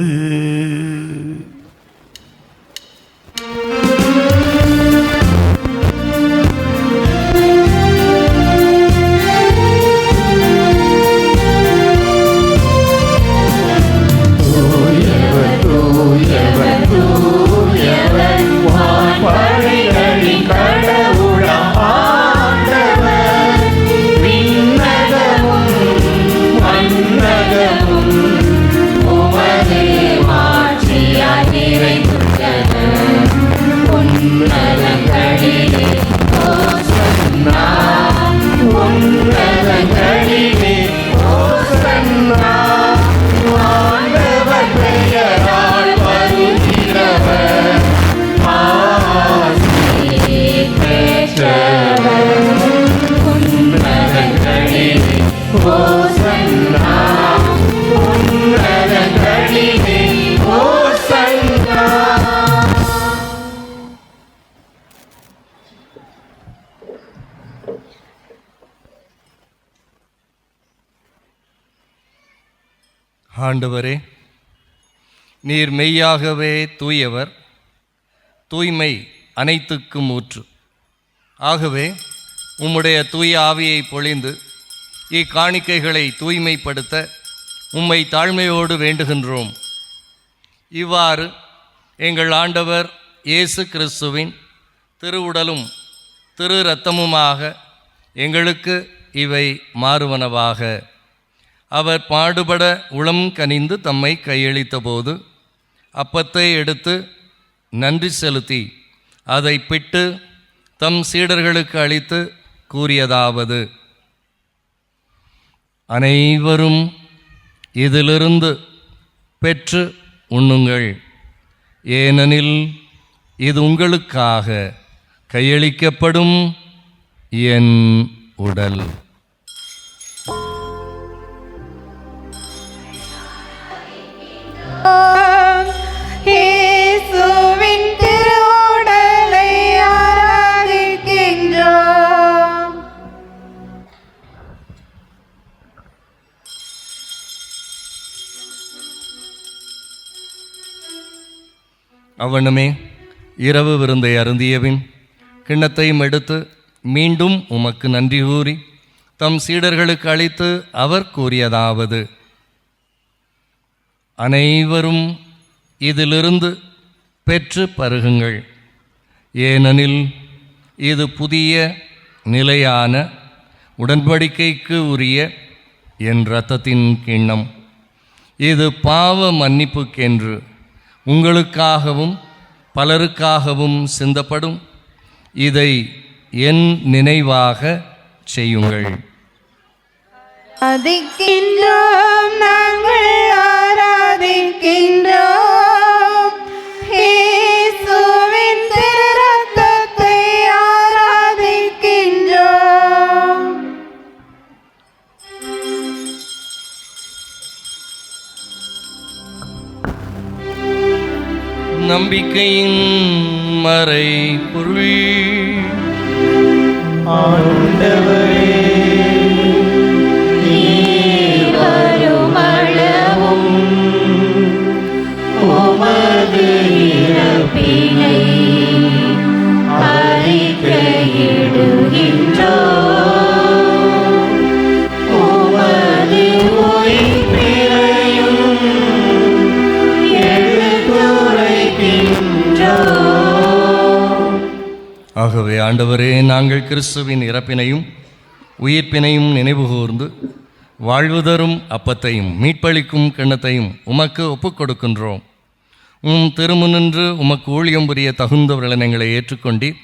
ஆண்டவரே, நீர் மெய்யாகவே தூயவர், தூய்மை அனைத்துக்கும் ஊற்று. ஆகவே உம்முடைய தூய ஆவியை பொழிந்து இக்காணிக்கைகளை தூய்மைப்படுத்த உம்மை தாழ்மையோடு வேண்டுகின்றோம். இவ்வாறு எங்கள் ஆண்டவர் இயேசு கிறிஸ்துவின் திருவுடலும் திரு இரத்தமுமாக எங்களுக்கு இவை மாறுவனவாக. அவர் பாடுபட உளம் கனிந்து தம்மை கையளித்த போது அப்பத்தை எடுத்து நன்றி செலுத்தி அதை பிட்டு தம் சீடர்களுக்கு அளித்து கூறியதாவது: அனைவரும் இதிலிருந்து பெற்று உண்ணுங்கள், ஏனெனில் இது உங்களுக்காக கையளிக்கப்படும் என் உடல். இயேசுவின் திருவுடலை ஆராதிக்கின்றோம். அவ்வண்ணமே இரவு விருந்தை அருந்தியபின் கிண்ணத்தையும் எடுத்து மீண்டும் உமக்கு நன்றி கூறி தம் சீடர்களுக்கு அளித்து அவர் கூறியதாவது: அனைவரும் இதிலிருந்து பெற்று பருகுங்கள், ஏனெனில் இது புதிய நிலையான உடன்படிக்கைக்கு உரிய என் இரத்தத்தின் கிண்ணம். இது பாவ மன்னிப்புக்கென்று உங்களுக்காகவும் பலருக்காகவும் சிந்தப்படும். இதை என் நினைவாக செய்யுங்கள். ஆராதிக்கின்றோம், நாங்கள் ஆராதிக்கின்றோம். இயேசுவின் திரு இரத்தத்தை ஆராதிக்கின்றோம். நம்பிக்கையின் மறை பொருள். ஆண்டவரே, நீர் வருமளவும் உமது இறப்பினை அறிக்கையிடுகின்றோம், உமது உயிர்ப்பினையும் எடுத்துரைக்கின்றோம். ஆகவே ஆண்டவரே, நாங்கள் கிறிஸ்துவின் இறப்பினையும் உயிர்ப்பினையும் நினைவுகூர்ந்து வாழ்வு தரும் அப்பத்தையும் மீட்பளிக்கும் கிண்ணத்தையும் உமக்கு ஒப்புக் கொடுக்கின்றோம். உம் திருமுனின்று உமக்கு ஊழியம் புரிய தகுந்தவர்கள் எங்களை ஏற்றுக்கொண்டீர்.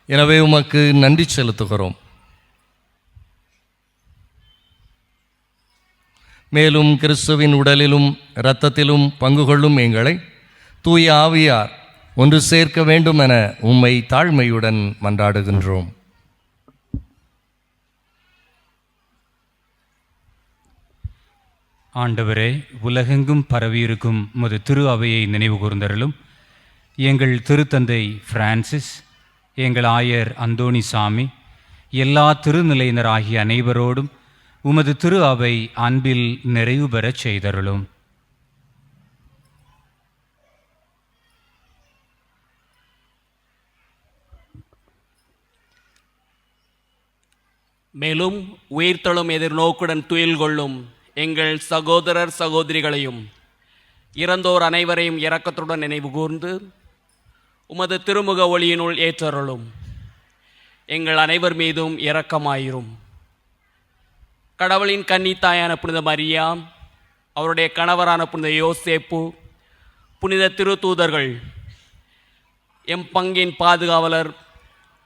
எனவே உமக்கு நன்றி செலுத்துகிறோம். மேலும் கிறிஸ்துவின் உடலிலும் இரத்தத்திலும் பங்கு கொள்ளும் எங்களை தூய ஆவியார் ஒன்று சேர்க்க வேண்டும் என உம்மை தாழ்மையுடன் மன்றாடுகின்றோம். ஆண்டவரே, உலகெங்கும் பரவியிருக்கும் உமது திரு அவையை நினைவு கூர்ந்தருளும். எங்கள் திருத்தந்தை பிரான்சிஸ், எங்கள் ஆயர் அந்தோணி சாமி, எல்லா திருநிலையினர் ஆகிய அனைவரோடும் உமது திரு அவை அன்பில் நிறைவு பெறச் செய்தருளும். மேலும் உயிர்த்தெழும் எதிர்நோக்குடன் துயில் கொள்ளும் எங்கள் சகோதரர் சகோதரிகளையும் இறந்தோர் அனைவரையும் இரக்கத்துடன் நினைவு கூர்ந்து உமது திருமுக ஒளியினுள் ஏற்றருளும். எங்கள் அனைவர் மீதும் இரக்கமாயிரும். கடவுளின் கன்னித்தாயான புனித மரியா, அவருடைய கணவரான புனித யோசேப்பு, புனித திருத்தூதர்கள், எம் பங்கின் பாதுகாவலர்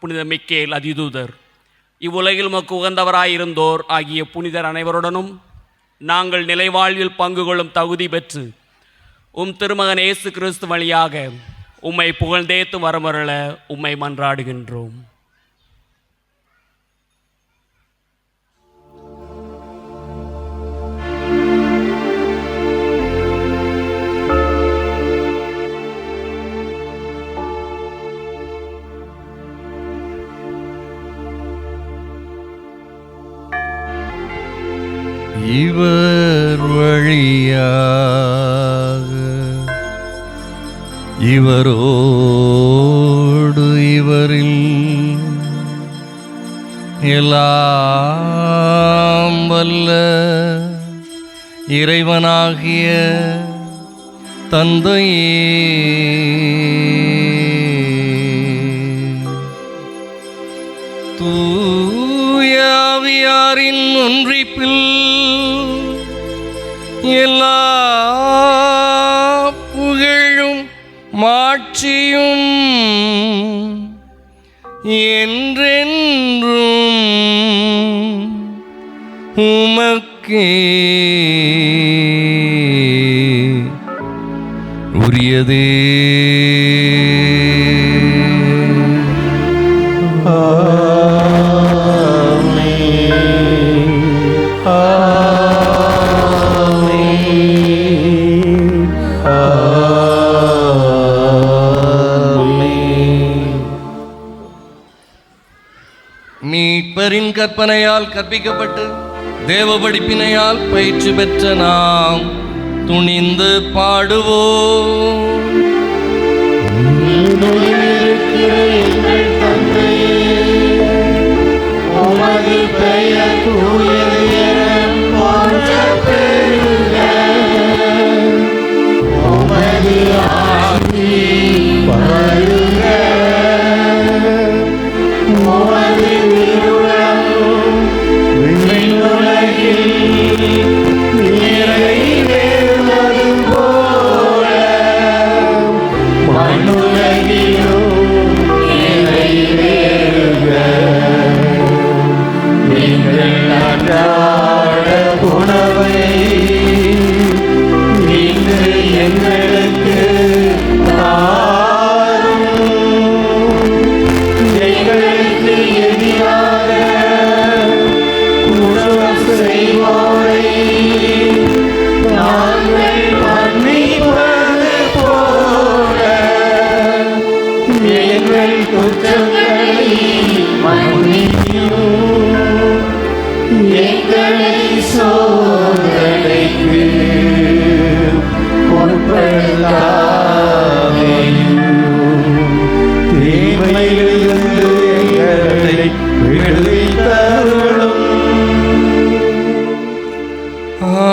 புனித மிக்கேல் அதிதூதர், இவ்வுலகில் உமக்கு உகந்தவராயிருந்தோர் ஆகிய புனிதர் அனைவருடனும் நாங்கள் நிலைவாழ்வில் பங்கு கொள்ளும் தகுதி பெற்று உம் திருமகன் இயேசு கிறிஸ்து வழியாக உம்மை புகழ்ந்தேத்து வரமருள உம்மை மன்றாடுகின்றோம். இவர் வழி வழியாக இவரோடு இவரில் எல்லாம் வல்ல இறைவனாகிய தந்தையே தூய ஆவியாரின் ஒன்றிப்பில் எல்லா புகழும் மாட்சியும் என்றென்றும் உமக்கே உரியதே. மீட்பரின் கற்பனையால் கற்பிக்கப்பட்டு தேவ படிப்பினையால் பயிற்சி பெற்ற நாம் துணிந்து பாடுவோம். உமது பெயர் தூயது என போற்றப் பெறுக. உமது ஆட்சி வருக. உமது திருவுளம் விண்ணுலகில் நிறைவேறுவது போல மண்ணுலகிலும் நிறைவேறுக. எங்கள் அன்றாட உணவை இன்று எங்களுக்கு தாரும். எங்களுக்கு எதிராக குற்றம் செய்வோரை நாங்கள் மன்னிப்பது போல எங்கள் குற்றங்களை மன்னியும். எங்களை சோதனைக்கு உட்படுத்தாதேயும். தீமையிலிருந்து எங்களை விடுவித்தருளும்.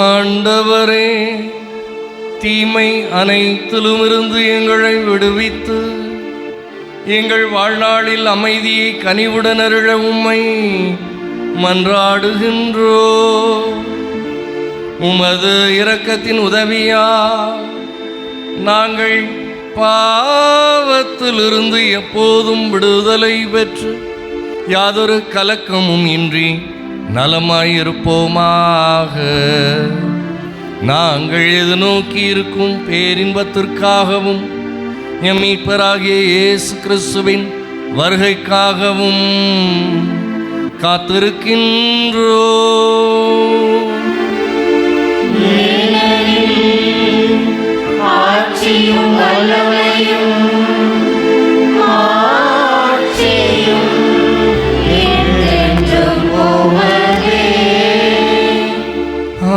ஆண்டவரே, தீமை அனைத்திலுமிருந்து எங்களை விடுவித்து எங்கள் வாழ்நாளில் அமைதியை கனிவுடன் அருள உம்மை மன்றாடுகின்றோ. உமது இரக்கத்தின் உதவியால் நாங்கள் பாவத்திலிருந்து எப்போதும் விடுதலை பெற்று யாதொரு கலக்கமும் இன்றி நலமாயிருப்போமாக. நாங்கள் எதிர்நோக்கி இருக்கும் பேரின்பத்திற்காகவும் எம் மீட்பராகிய இயேசு கிறிஸ்துவின் வருகைக்காகவும் காத்திருக்கின்றோ. ஆட்சியும் வல்லமையும் ஆட்சியும் என்றென்றும் உமதே.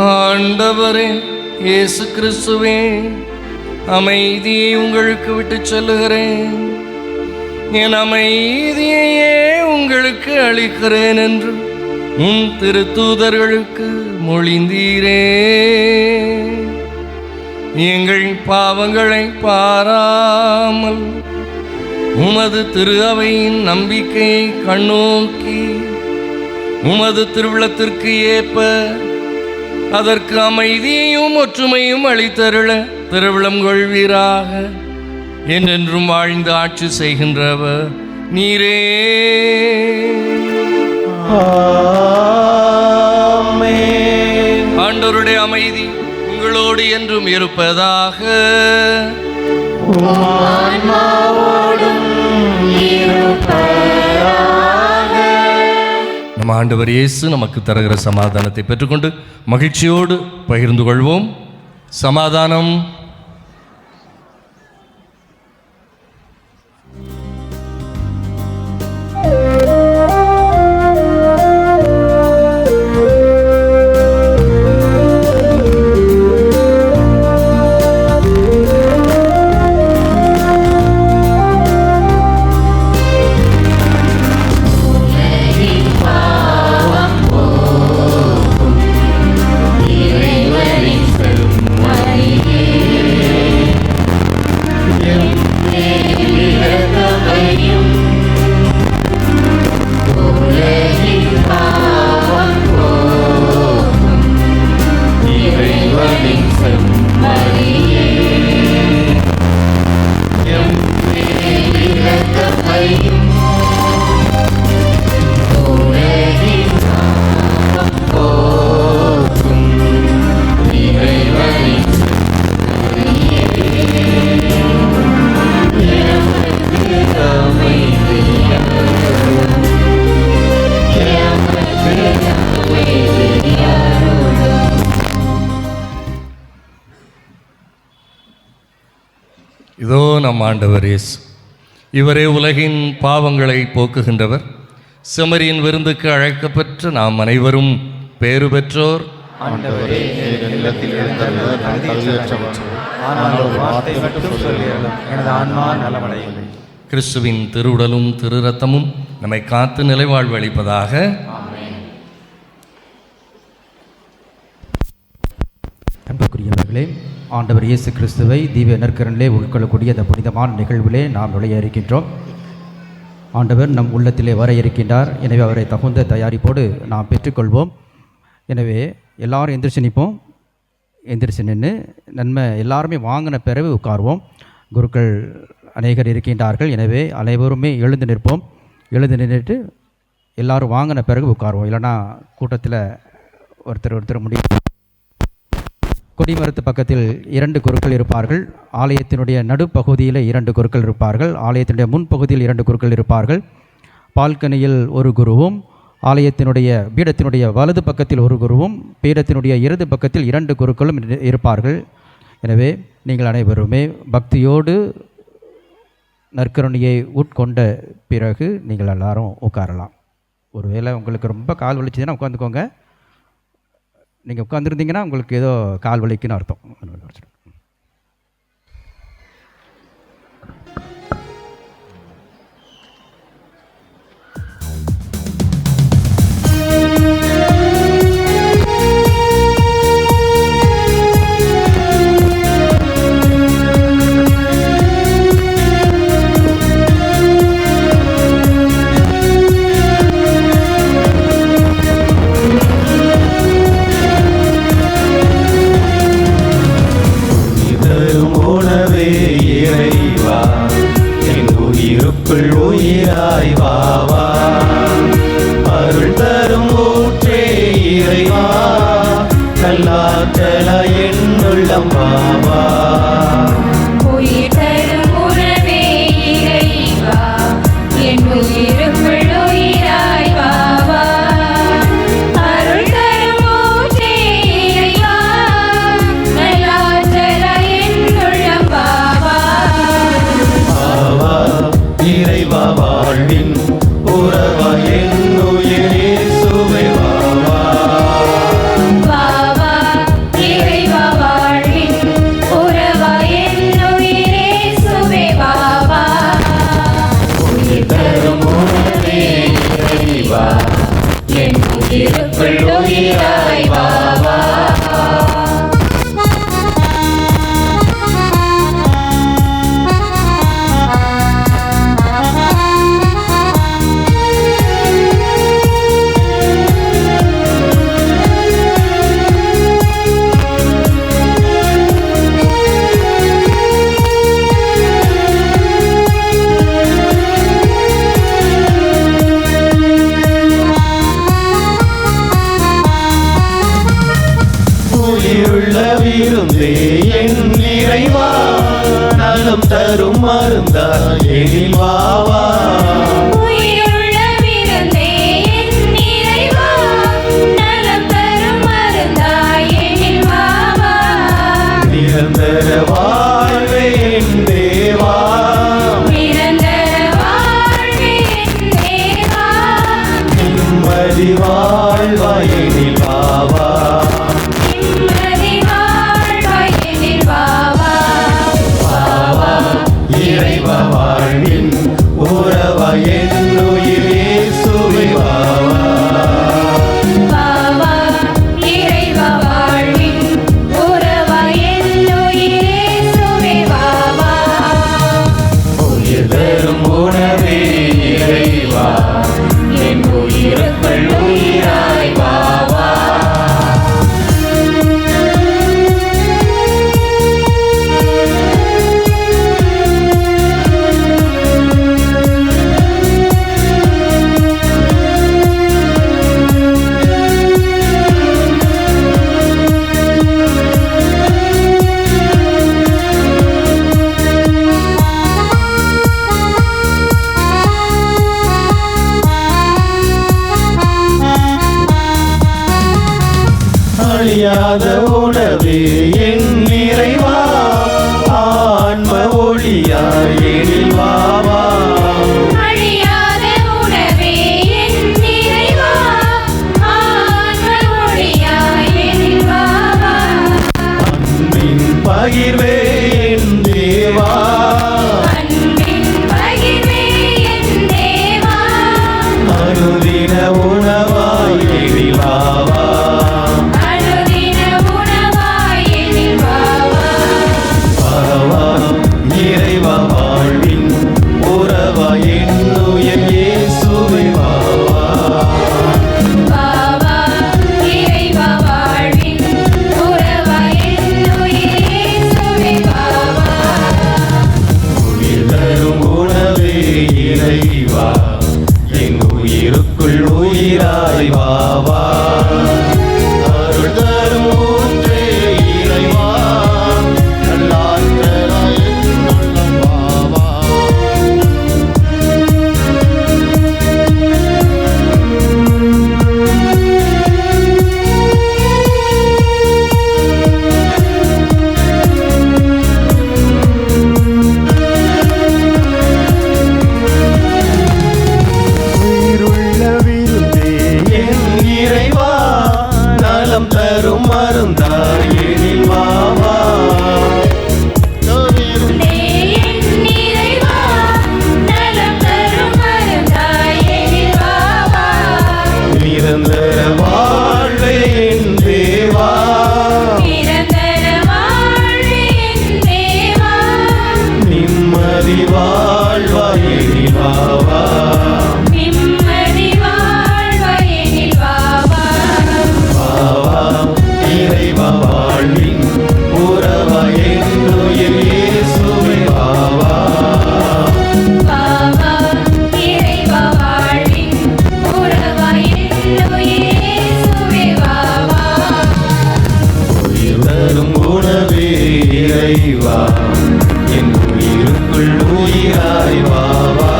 ஆண்டவரே இயேசு கிறிஸ்துவே, அமைதியை உங்களுக்கு விட்டுச் செல்லுகிறேன், என் அமைதியையே உங்களுக்கு அளிக்கிறேன் என்று உம் திருத்தூதர்களுக்கு மொழிந்தீரே. எங்கள் பாவங்களை பாராமல் உமது திரு அவையின் நம்பிக்கையை கண்ணோக்கி உமது திருவிழத்திற்கு ஏற்ப அதற்கு அமைதியையும் ஒற்றுமையும் அளித்தருள திருவிழம் கொள்வீராக. என்றென்றும் வாழ்ந்து ஆட்சி செய்கின்றவர் நீரே. ஆண்டவருடைய அமைதி உங்களோடு என்றும் இருப்பதாக. நம்ம ஆண்டவர் இயேசு நமக்கு தருகிற சமாதானத்தை பெற்றுக்கொண்டு மகிழ்ச்சியோடு பகிர்ந்து கொள்வோம். சமாதானம். நம் ஆண்டவர் இயேசு. இவரே உலகின் பாவங்களை போக்குகின்றவர். செமரியின் விருந்துக்கு அழைக்கப்பெற்ற நாம் அனைவரும் பேறு பெற்றோர். ஆண்டவரே, என் இல்லத்தில் எழுந்தருளுவர், நான் தகுதியற்றவன். ஆனால் ஒரு வார்த்தை மட்டும் சொல்லியருளும், எனது ஆன்மா நலமடையும். கிறிஸ்துவின் திருவுடலும் திரு ரத்தமும் நம்மை காத்து நிலைவாழ்வு அளிப்பதாக. அன்புக்குரியவர்களே, ஆண்டவர் இயேசு கிறிஸ்துவை தீப நற்கரனிலே உட்கொள்ளக்கூடிய அந்த புனிதமான நிகழ்விலே நாம் நுழைய இருக்கின்றோம். ஆண்டவர் நம் உள்ளத்திலே வர இருக்கின்றார். எனவே அவரை தகுந்த தயாரிப்போடு நாம் பெற்றுக்கொள்வோம். எனவே எல்லாரும் எந்திரிச்சு நிற்போம். எந்திரிச்சு நின்று நன்மை எல்லாருமே வாங்கின பிறகு உட்காருவோம். குருக்கள் அநேகர் இருக்கின்றார்கள். எனவே அனைவருமே எழுந்து நிற்போம். எழுந்து நின்றுட்டு எல்லாரும் வாங்கின பிறகு உட்காருவோம். இல்லைன்னா கூட்டத்தில் ஒருத்தர் முடியும். கொடிமரத்து பக்கத்தில் 2 குருக்கள் இருப்பார்கள். ஆலயத்தினுடைய நடுப்பகுதியில் 2 குருக்கள் இருப்பார்கள். ஆலயத்தினுடைய முன்பகுதியில் 2 குருக்கள் இருப்பார்கள். பால்கனியில் ஒரு குருவும், ஆலயத்தினுடைய பீடத்தினுடைய வலது பக்கத்தில் ஒரு குருவும், பீடத்தினுடைய இடது பக்கத்தில் 2 குருக்களும் இருப்பார்கள். எனவே நீங்கள் அனைவருமே பக்தியோடு நற்கருணையை உட்கொண்ட பிறகு நீங்கள் எல்லாரும் உட்காரலாம். ஒருவேளை உங்களுக்கு ரொம்ப கால் வலிச்சதுன்னா உட்காந்துக்கோங்க. நீங்கள் உட்காந்துருந்தீங்கன்னா உங்களுக்கு ஏதோ கால் வலிக்குன்னு அர்த்தம். உயிராய் வாவா, அருள் தரும் ஊற்றே இறைவா, கல்லாற்றலா என்னுள்ளம் வாவா. உயிர் தரும் உணவே இறைவா, என் உயிருக்குள் உயிராய் வாவா, அருள் தரும் ஊற்றே இறைவா, கல்லாற்றலா என்னுள்ளம் வாவா. இறைவா வாழ்வின் உறவா என்னுயிரே சுவை வாவா. வாவா இறைவா வாழ்வின் உறவா என்னுயிரே சுவை வாவா. உயிர் தரும் உணவே இறைவா, என் உயிருக்குள் உயிராய் வாவா. விருந்தே என் இறைவா, நலம் தரும் மருந்தா எனில் வாவா. உயிருள்ள விருந்தே என் இறைவா, நலம் தரும் மருந்தாய் எனில் வாவா. நிரந்தர வாழ்வே என் தேவா, நிரந்தர வாழ்வே என் தேவா, நிம்மதி வாழ்வா எனில் வாவா. இறைவா வாழ்வின் உறவா என்னுயிரே சுவை வாவா. வாவா இறைவா வாழ்வின் உறவா என்னுயிரே சுவை வாவா. உயிர் தரும் உணவே இறைவா, என் உயிருக்குள் உயிராய் வாவா. அழியாத உணவே என் இறைவா, ஆன்ம ஒளியாய் எனில் வா வா. அழியாத உணவே என் இறைவா, ஆன்ம ஒளியாய் எனில் வா வா. அன்பின் பகிர்வே என் தேவா, அன்பின் பகிர்வே என் தேவா, அனுதின உணவாய் எனில் வா வா. அனுதின உணவாய் எனில் வா வா. வா இறைவா வாழ்வின் உறவா என்னுயிர் இயேசுவே வா வா. வா வா இறைவா வாழ்வின் உறவா என்னுயிர் இயேசுவே வா வா. உயிர் தரும் உணவே இறைவா, என் உயிருக்குள் உயிராய் வா வா. அருள் தரும் ஊற்றே இறைவா, நல்லாற்றலாய் என் உள்ளம் வா வா. உயிருள்ள விருந்தே என் இறைவா, நலம் தரும் மருந்தாய் எனில் வா வா. என் இறைவா, நலம் தரும் மருந்தாய் எனில் வா வா. நிரந்தர வாழ்வே என் தேவா, நிரந்தர வாழ்வே என் தேவா, நிம்மதி வாழ்வாய் எனில் வா வா. நிம்மதி வாழ்வாய் எனில் வா வா. வா வா இறைவா வாழ்வின் உறவா என்னுயிர் இயேசுவே வா வா. வா வா இறைவா வாழ்வின் உறவா என்னுயிர் இயேசுவே வா வா. உயிர் தரும் உணவே இறைவா, என் உயிருக்குள் உயிராய் வா வா.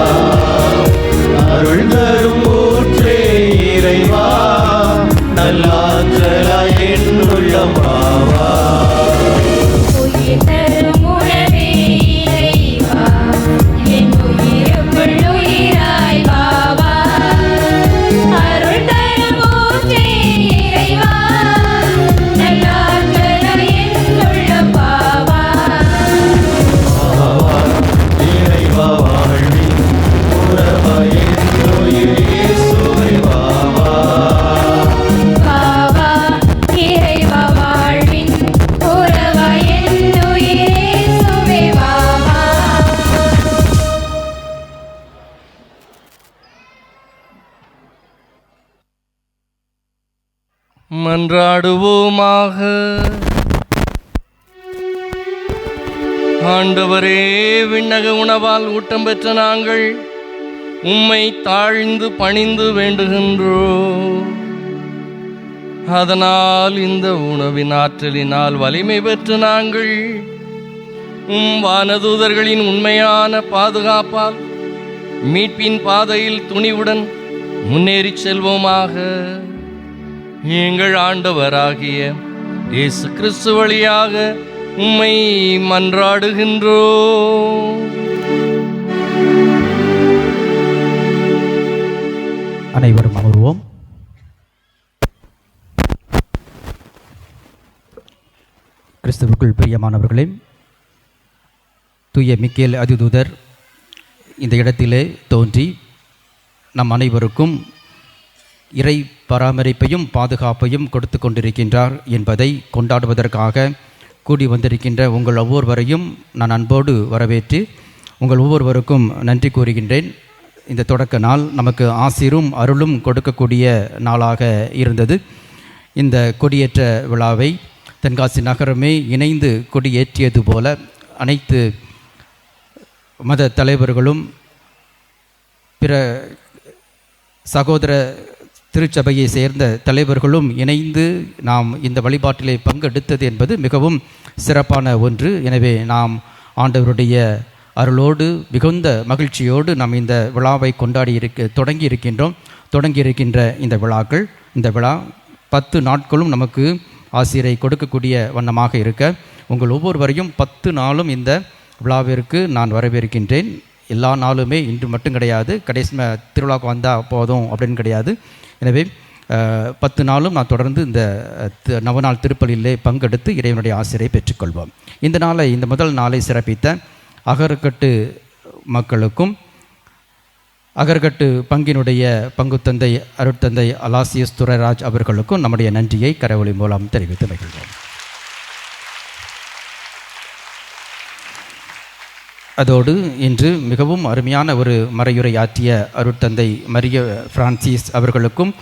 அருள் தரும் ஊற்றே இறைவா, நல்லாற்றலாய் என் உள்ளம் வா வா. உயிர் தரும் உணவே இறைவா, என் உயிருக்குள் உயிராய் வா வா. அருள் தரும் ஊற்றே இறைவா, நல்லாற்றலாய் என் உள்ளம் வா வா. வா வா இறைவா வாழ்வின் உறவா என்னுயிர் இயேசுவே வா வா. வா வா இறைவா வாழ்வின் உறவா என்னுயிர் இயேசுவே வா வா. மன்றாடுவோமாக. ஆண்டவரே, விண்ணக உணவால் ஊட்டம் பெற்ற நாங்கள் உம்மை தாழ்ந்து பணிந்து வேண்டுகின்றோம். அதனால் இந்த உணவின் ஆற்றலினால் வலிமை பெற்று நாங்கள் வானதூதர்களின் உண்மையான பாதுகாப்பால் மீட்பின் பாதையில் துணிவுடன் முன்னேறிச் செல்வோமாக. எங்கள் ஆண்டவராகிய இயேசு கிறிஸ்து வழியாக உம்மை மன்றாடுகின்றோம். அனைவரும் அமர்வோம். கிறிஸ்துவுக்குள் பிரியமானவர்களே, தூய மிக்கேல் அதிதூதர் இந்த இடத்திலே தோன்றி நம் அனைவருக்கும் இறை பராமரிப்பையும் பாதுகாப்பையும் கொடுத்து கொண்டிருக்கின்றார் என்பதை கொண்டாடுவதற்காக கூடி வந்திருக்கின்ற உங்கள் ஒவ்வொருவரையும் நான் அன்போடு வரவேற்று உங்கள் ஒவ்வொருவருக்கும் நன்றி கூறுகின்றேன். இந்த தொடக்க நாள் நமக்கு ஆசீரும் அருளும் கொடுக்கக்கூடிய நாளாக இருந்தது. இந்த கொடியேற்ற விழாவை தென்காசி நகரமே இணைந்து கொடியேற்றியது போல அனைத்து மத தலைவர்களும் பிற சகோதர திருச்சபையை சேர்ந்த தலைவர்களும் இணைந்து நாம் இந்த வழிபாட்டிலே பங்கெடுத்தது என்பது மிகவும் சிறப்பான ஒன்று. எனவே நாம் ஆண்டவருடைய அருளோடு மிகுந்த மகிழ்ச்சியோடு நாம் இந்த விழாவை தொடங்கியிருக்கின்ற இந்த விழாக்கள், இந்த விழா 10 நாட்களும் நமக்கு ஆசிரை கொடுக்கக்கூடிய வண்ணமாக இருக்க உங்கள் ஒவ்வொருவரையும் 10 நாளும் இந்த விழாவிற்கு நான் வரவேற்கின்றேன். எல்லா நாளுமே இன்று மட்டும் கிடையாது, கடைசி திருவிழாவுக்கு வந்தால் போதும் அப்படின்னு கிடையாது. எனவே 10 நாளும் நான் தொடர்ந்து இந்த நவநாள் திருப்பலியிலே பங்கெடுத்து இறைவனுடைய ஆசிரியை பெற்றுக்கொள்வோம். இந்த முதல் நாளை சிறப்பித்த அகரக்கட்டு மக்களுக்கும் அகர்கட்டு பங்கினுடைய பங்குத்தந்தை அருட்தந்தை அலாசியஸ் துரைராஜ் அவர்களுக்கும் நம்முடைய நன்றியை கரவொலி மூலம் தெரிவித்து மகிழ்வோம். அதோடு இன்று மிகவும் அருமையான ஒரு மறையுரை ஆற்றிய அருட்தந்தை மரிய பிரான்சிஸ் அவர்களுக்கும்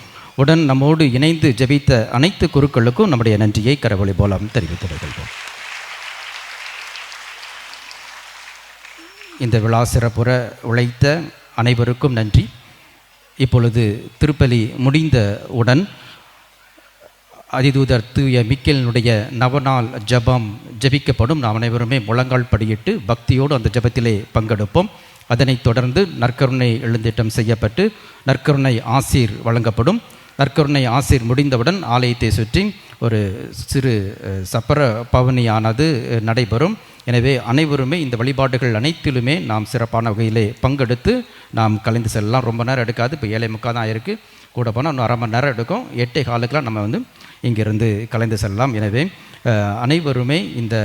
உடன் நம்மோடு இணைந்து ஜெபித்த அனைத்து குருக்களுக்கும் நம்முடைய நன்றியை கரவொலி மூலம் தெரிவித்து மகிழ்வோம். இந்த விழா சிறப்புற உழைத்த அனைவருக்கும் நன்றி. இப்பொழுது திருப்பலி முடிந்தவுடன் அதிதூதர் தூய மிக்கேலினுடைய நவநாள் ஜபம் ஜபிக்கப்படும். நாம் அனைவருமே முழங்கால் படியிட்டு பக்தியோடு அந்த ஜபத்திலே பங்கெடுப்போம். அதனைத் தொடர்ந்து நற்கருணை எழுந்தேற்றம் செய்யப்பட்டு நற்கருணை ஆசீர் வழங்கப்படும். நற்கருணை ஆசீர் முடிந்தவுடன் ஆலயத்தை சுற்றி ஒரு சிறு சப்பர பவனியானது நடைபெறும். எனவே அனைவருமே இந்த வழிபாடுகள் அனைத்திலுமே நாம் சிறப்பான வகையிலே பங்கெடுத்து நாம் கலந்து செல்லலாம். ரொம்ப நேரம் எடுக்காது. இப்போ 7:45 தான் ஆயிருக்கு. கூட போனால் இன்னும் 1/2 மணி நேரம் எடுக்கும். 8:15 நம்ம இங்கிருந்து கலந்து செல்லலாம். எனவே அனைவருமே இந்த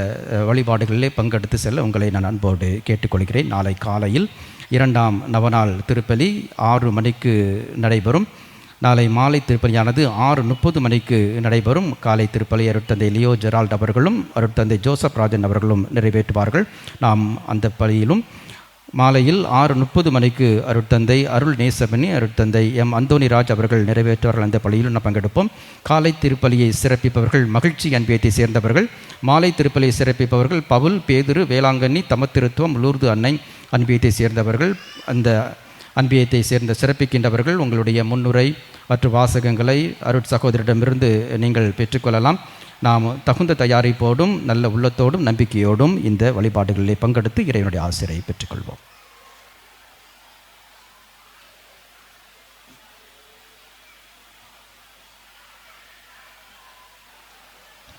வழிபாடுகளிலே பங்கெடுத்து செல்ல உங்களை நான் அன்போடு கேட்டுக்கொள்கிறேன். நாளை காலையில் 2ஆம் நவநாள் திருப்பலி 6 மணிக்கு நடைபெறும். நாளை மாலை திருப்பலியானது 6:30 மணிக்கு நடைபெறும். காலை திருப்பலி அருட்தந்தை லியோ ஜெரால்ட் அவர்களும் அருட்தந்தை ஜோசப் ராஜன் அவர்களும் நிறைவேற்றுவார்கள். நாம் அந்த பலியிலும் மாலையில் 6:30 மணிக்கு அருட்தந்தை அருள் நேசமணி அருட்தந்தை எம் அந்தோனிராஜ் அவர்கள் நிறைவேற்றுவார்கள். அந்த பலியிலும் நாம் பங்கெடுப்போம். காலை திருப்பலியை சிறப்பிப்பவர்கள் மகிழ்ச்சி அன்பியத்தை சேர்ந்தவர்கள். மாலை திருப்பலியை சிறப்பிப்பவர்கள் பவுல், பேதுரு, வேளாங்கண்ணி, தமத்திருத்துவம், லூர்து அன்னை அன்பியத்தை சேர்ந்தவர்கள். அந்த அன்பியத்தை சேர்ந்த சிறப்பிக்கின்றவர்கள் உங்களுடைய முன்னுரை மற்றும் வாசகங்களை அருட் சகோதரிடமிருந்து நீங்கள் பெற்றுக்கொள்ளலாம். நாம் தகுந்த தயாரிப்போடும் நல்ல உள்ளத்தோடும் நம்பிக்கையோடும் இந்த வழிபாடுகளில் பங்கெடுத்து இறைவனுடைய ஆசிரியை பெற்றுக்கொள்வோம்.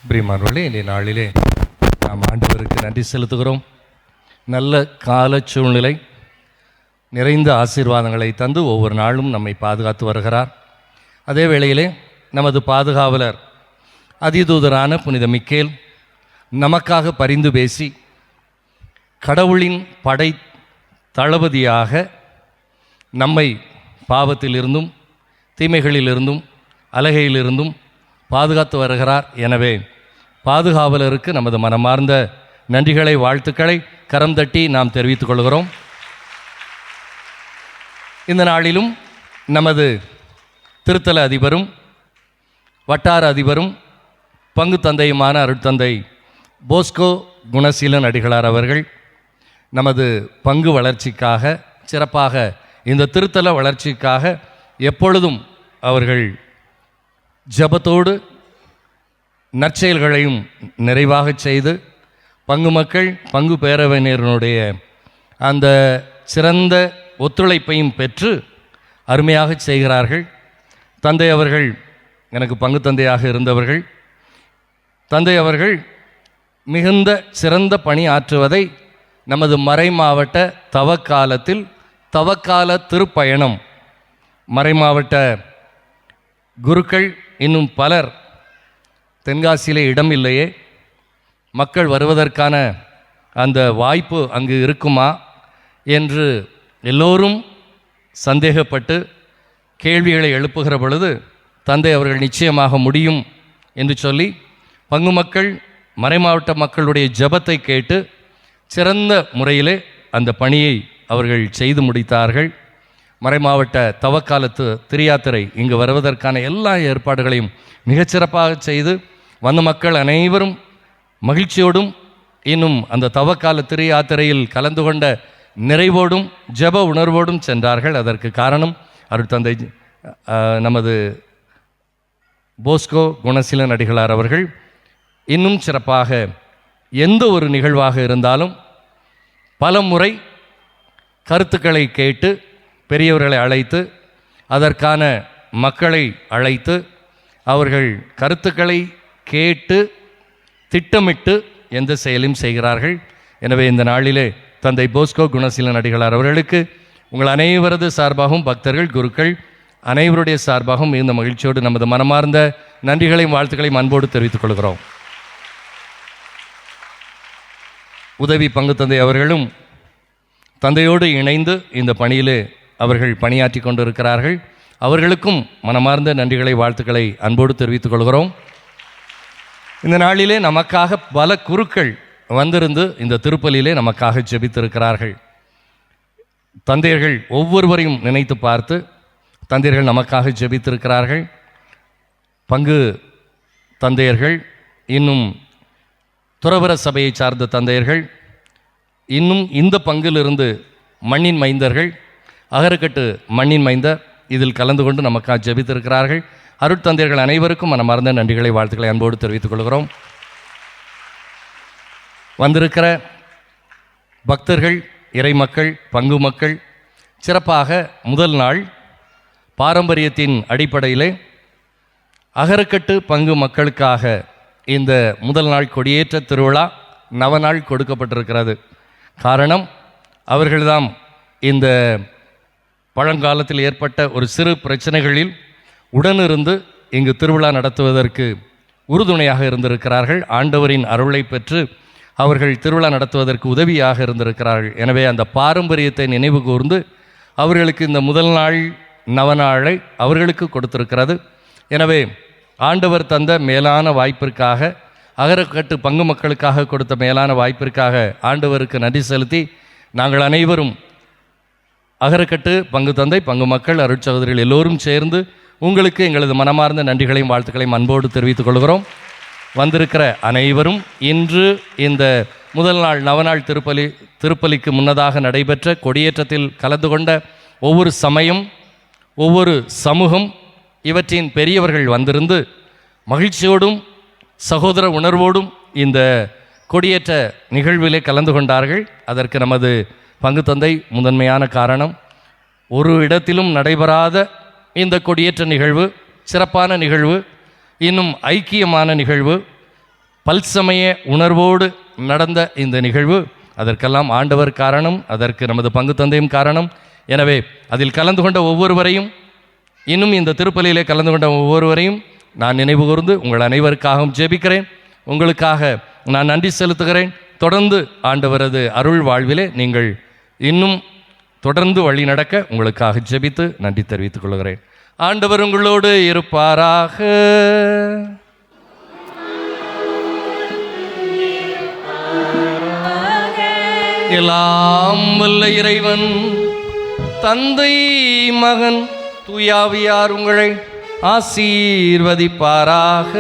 பிரியமானவர்களே, இன்றைய நாளிலே நாம் ஆண்டவருக்கு நன்றி செலுத்துகிறோம். நல்ல கால சூழ்நிலை நிறைந்த ஆசீர்வாதங்களை தந்து ஒவ்வொரு நாளும் நம்மை பாதுகாத்து வருகிறார். அதே வேளையிலே நமது பாதுகாவலர் அதிதூதரான புனித மிக்கேல் நமக்காக பரிந்து பேசி கடவுளின் படை தளபதியாக நம்மை பாவத்திலிருந்தும் தீமைகளிலிருந்தும் அலகையிலிருந்தும் பாதுகாத்து வருகிறார். எனவே பாதுகாவலருக்கு நமது மனமார்ந்த நன்றிகளை வாழ்த்துக்களை கரம் தட்டி நாம் தெரிவித்துக் கொள்கிறோம். இந்த நாளிலும் நமது திருத்தல அதிபரும் வட்டார அதிபரும் பங்கு தந்தையுமான அருட்தந்தை போஸ்கோ குணசீலன் அடிகளார் அவர்கள் நமது பங்கு வளர்ச்சிக்காக சிறப்பாக இந்த திருத்தல வளர்ச்சிக்காக எப்பொழுதும் அவர்கள் ஜபத்தோடு நற்செயல்களையும் நிறைவாக செய்து பங்கு மக்கள் பங்கு பேரவையினருடைய அந்த சிறந்த ஒத்துழைப்பையும் பெற்று அருமையாக செய்கிறார்கள். தந்தை அவர்கள் எனக்கு பங்கு தந்தையாக இருந்தவர்கள். தந்தை அவர்கள் மிகுந்த சிறந்த பணி ஆற்றுவதை நமது மறை மாவட்ட தவக்காலத்தில் தவக்கால திருப்பயணம் மறைமாவட்ட குருக்கள் இன்னும் பலர் தென்காசியிலே இடம் இல்லையே, மக்கள் வருவதற்கான அந்த வாய்ப்பு அங்கு இருக்குமா என்று எல்லோரும் சந்தேகப்பட்டு கேள்விகளை எழுப்புகிற பொழுது தந்தை அவர்கள் நிச்சயமாக முடியும் என்று சொல்லி பங்கு மக்கள் மறைமாவட்ட மக்களுடைய ஜபத்தை கேட்டு சிறந்த முறையிலே அந்த பணியை அவர்கள் செய்து முடித்தார்கள். மறைமாவட்ட தவக்காலத்து திரியாத்திரை இங்கு வருவதற்கான எல்லா ஏற்பாடுகளையும் மிகச்சிறப்பாக செய்து வந்த மக்கள் அனைவரும் மகிழ்ச்சியோடும் இன்னும் அந்த தவக்கால திரியாத்திரையில் கலந்து கொண்ட நிறைவோடும் ஜப உணர்வோடும் சென்றார்கள். அதற்கு காரணம் அருட்தந்தை நமது போஸ்கோ குணசீலன் அடிகளார் அவர்கள் இன்னும் சிறப்பாக எந்த ஒரு நிகழ்வாக இருந்தாலும் பல முறை கருத்துக்களை கேட்டு பெரியவர்களை அழைத்து அதற்கான மக்களை அழைத்து அவர்கள் கருத்துக்களை கேட்டு திட்டமிட்டு எந்த செயலையும் செய்கிறார்கள். எனவே இந்த நாளிலே தந்தை போஸ்கோ குணசீலன் அடிகளார் அவர்களுக்கு உங்கள் அனைவரது சார்பாகவும் பக்தர்கள், குருக்கள் அனைவருடைய சார்பாகவும் இந்த மகிழ்ச்சியோடு நமது மனமார்ந்த நன்றிகளையும் வாழ்த்துக்களையும் அன்போடு தெரிவித்துக் கொள்கிறோம். உதவி பங்கு தந்தை அவர்களும் தந்தையோடு இணைந்து இந்த பணியிலே அவர்கள் பணியாற்றி கொண்டிருக்கிறார்கள். அவர்களுக்கும் மனமார்ந்த நன்றிகளை, வாழ்த்துக்களை அன்போடு தெரிவித்துக் கொள்கிறோம். இந்த நாளிலே நமக்காக பல குருக்கள் வந்திருந்து இந்த திருப்பலியிலே நமக்காக ஜெபித்திருக்கிறார்கள். தந்தையர்கள் ஒவ்வொருவரையும் நினைத்து பார்த்து தந்தையர்கள் நமக்காக ஜெபித்திருக்கிறார்கள். பங்கு தந்தையர்கள், இன்னும் துறவர சபையை சார்ந்த தந்தையர்கள், இன்னும் இந்த பங்கிலிருந்து மண்ணின் மைந்தர்கள், அகரக்கட்டு மண்ணின் மைந்தர் இதில் கலந்து கொண்டு நமக்காக ஜெபித்திருக்கிறார்கள். அருட்தந்தையர்கள் அனைவருக்கும் மனமார்ந்த நன்றிகளை, வாழ்த்துக்களை அன்போடு தெரிவித்துக் கொள்கிறோம். வந்திருக்கிற பக்தர்கள், இறைமக்கள், பங்கு மக்கள், சிறப்பாக முதல் நாள் பாரம்பரியத்தின் அடிப்படையிலே அகரக்கட்டு பங்கு மக்களுக்காக இந்த முதல் நாள் கொடியேற்ற திருவிழா நவநாள் கொடுக்கப்பட்டிருக்கிறது. காரணம், அவர்கள்தான் இந்த பழங்காலத்தில் ஏற்பட்ட ஒரு சிறு பிரச்சனைகளில் உடனிருந்து இங்கு திருவிழா நடத்துவதற்கு உறுதுணையாக இருந்திருக்கிறார்கள். ஆண்டவரின் அருளை பெற்று அவர்கள் திருவிழா நடத்துவதற்கு உதவியாக இருந்திருக்கிறார்கள். எனவே அந்த பாரம்பரியத்தை நினைவு கூர்ந்து அவர்களுக்கு இந்த முதல் நாள் நவநாளை அவர்களுக்கு கொடுத்திருக்கிறது. எனவே ஆண்டவர் தந்த மேலான வாய்ப்பிற்காக, அகரக்கட்டு பங்கு மக்களுக்காக கொடுத்த மேலான வாய்ப்பிற்காக ஆண்டவருக்கு நன்றி செலுத்தி நாங்கள் அனைவரும் அகரக்கட்டு பங்கு தந்தை, பங்கு மக்கள், அருட்சகோதரிகள் எல்லோரும் சேர்ந்து உங்களுக்கு எங்களது மனமார்ந்த நன்றிகளையும் வாழ்த்துக்களையும் அன்போடு தெரிவித்துக் கொள்கிறோம். வந்திருக்கிற அனைவரும் இன்று இந்த முதல் நாள் நவநாள் திருப்பலிக்கு முன்னதாக நடைபெற்ற கொடியேற்றத்தில் கலந்து கொண்ட ஒவ்வொரு சமயம், ஒவ்வொரு சமூகம் இவற்றின் பெரியவர்கள் வந்திருந்து மகிழ்ச்சியோடும் சகோதர உணர்வோடும் இந்த கொடியேற்ற நிகழ்விலே கலந்து கொண்டார்கள். அதற்கு நமது பங்கு தந்தை முதன்மையான காரணம். ஒரு இடத்திலும் நடைபெறாத இந்த கொடியேற்ற நிகழ்வு சிறப்பான நிகழ்வு, இன்னும் ஐக்கியமான நிகழ்வு, பல்சமய உணர்வோடு நடந்த இந்த நிகழ்வு, அதற்கெல்லாம் ஆண்டவர் காரணம், அதற்கு நமது பங்கு தந்தையும் காரணம். எனவே அதில் கலந்து கொண்ட ஒவ்வொருவரையும், இன்னும் இந்த திருப்பலியிலே கலந்து கொண்ட ஒவ்வொருவரையும் நான் நினைவு கூர்ந்து உங்கள் அனைவருக்காகவும் ஜெபிக்கிறேன். உங்களுக்காக நான் நன்றி செலுத்துகிறேன். தொடர்ந்து ஆண்டவரது அருள் வாழ்விலே நீங்கள் இன்னும் தொடர்ந்து வழி நடக்க உங்களுக்காக ஜெபித்து நன்றி தெரிவித்துக் கொள்கிறேன். ஆண்டவர் உங்களோடு இருப்பாராக. எல்லாம் வல்ல இறைவன் தந்தை, மகன், தூயாவியார் உங்களை ஆசீர்வதிப்பாராக.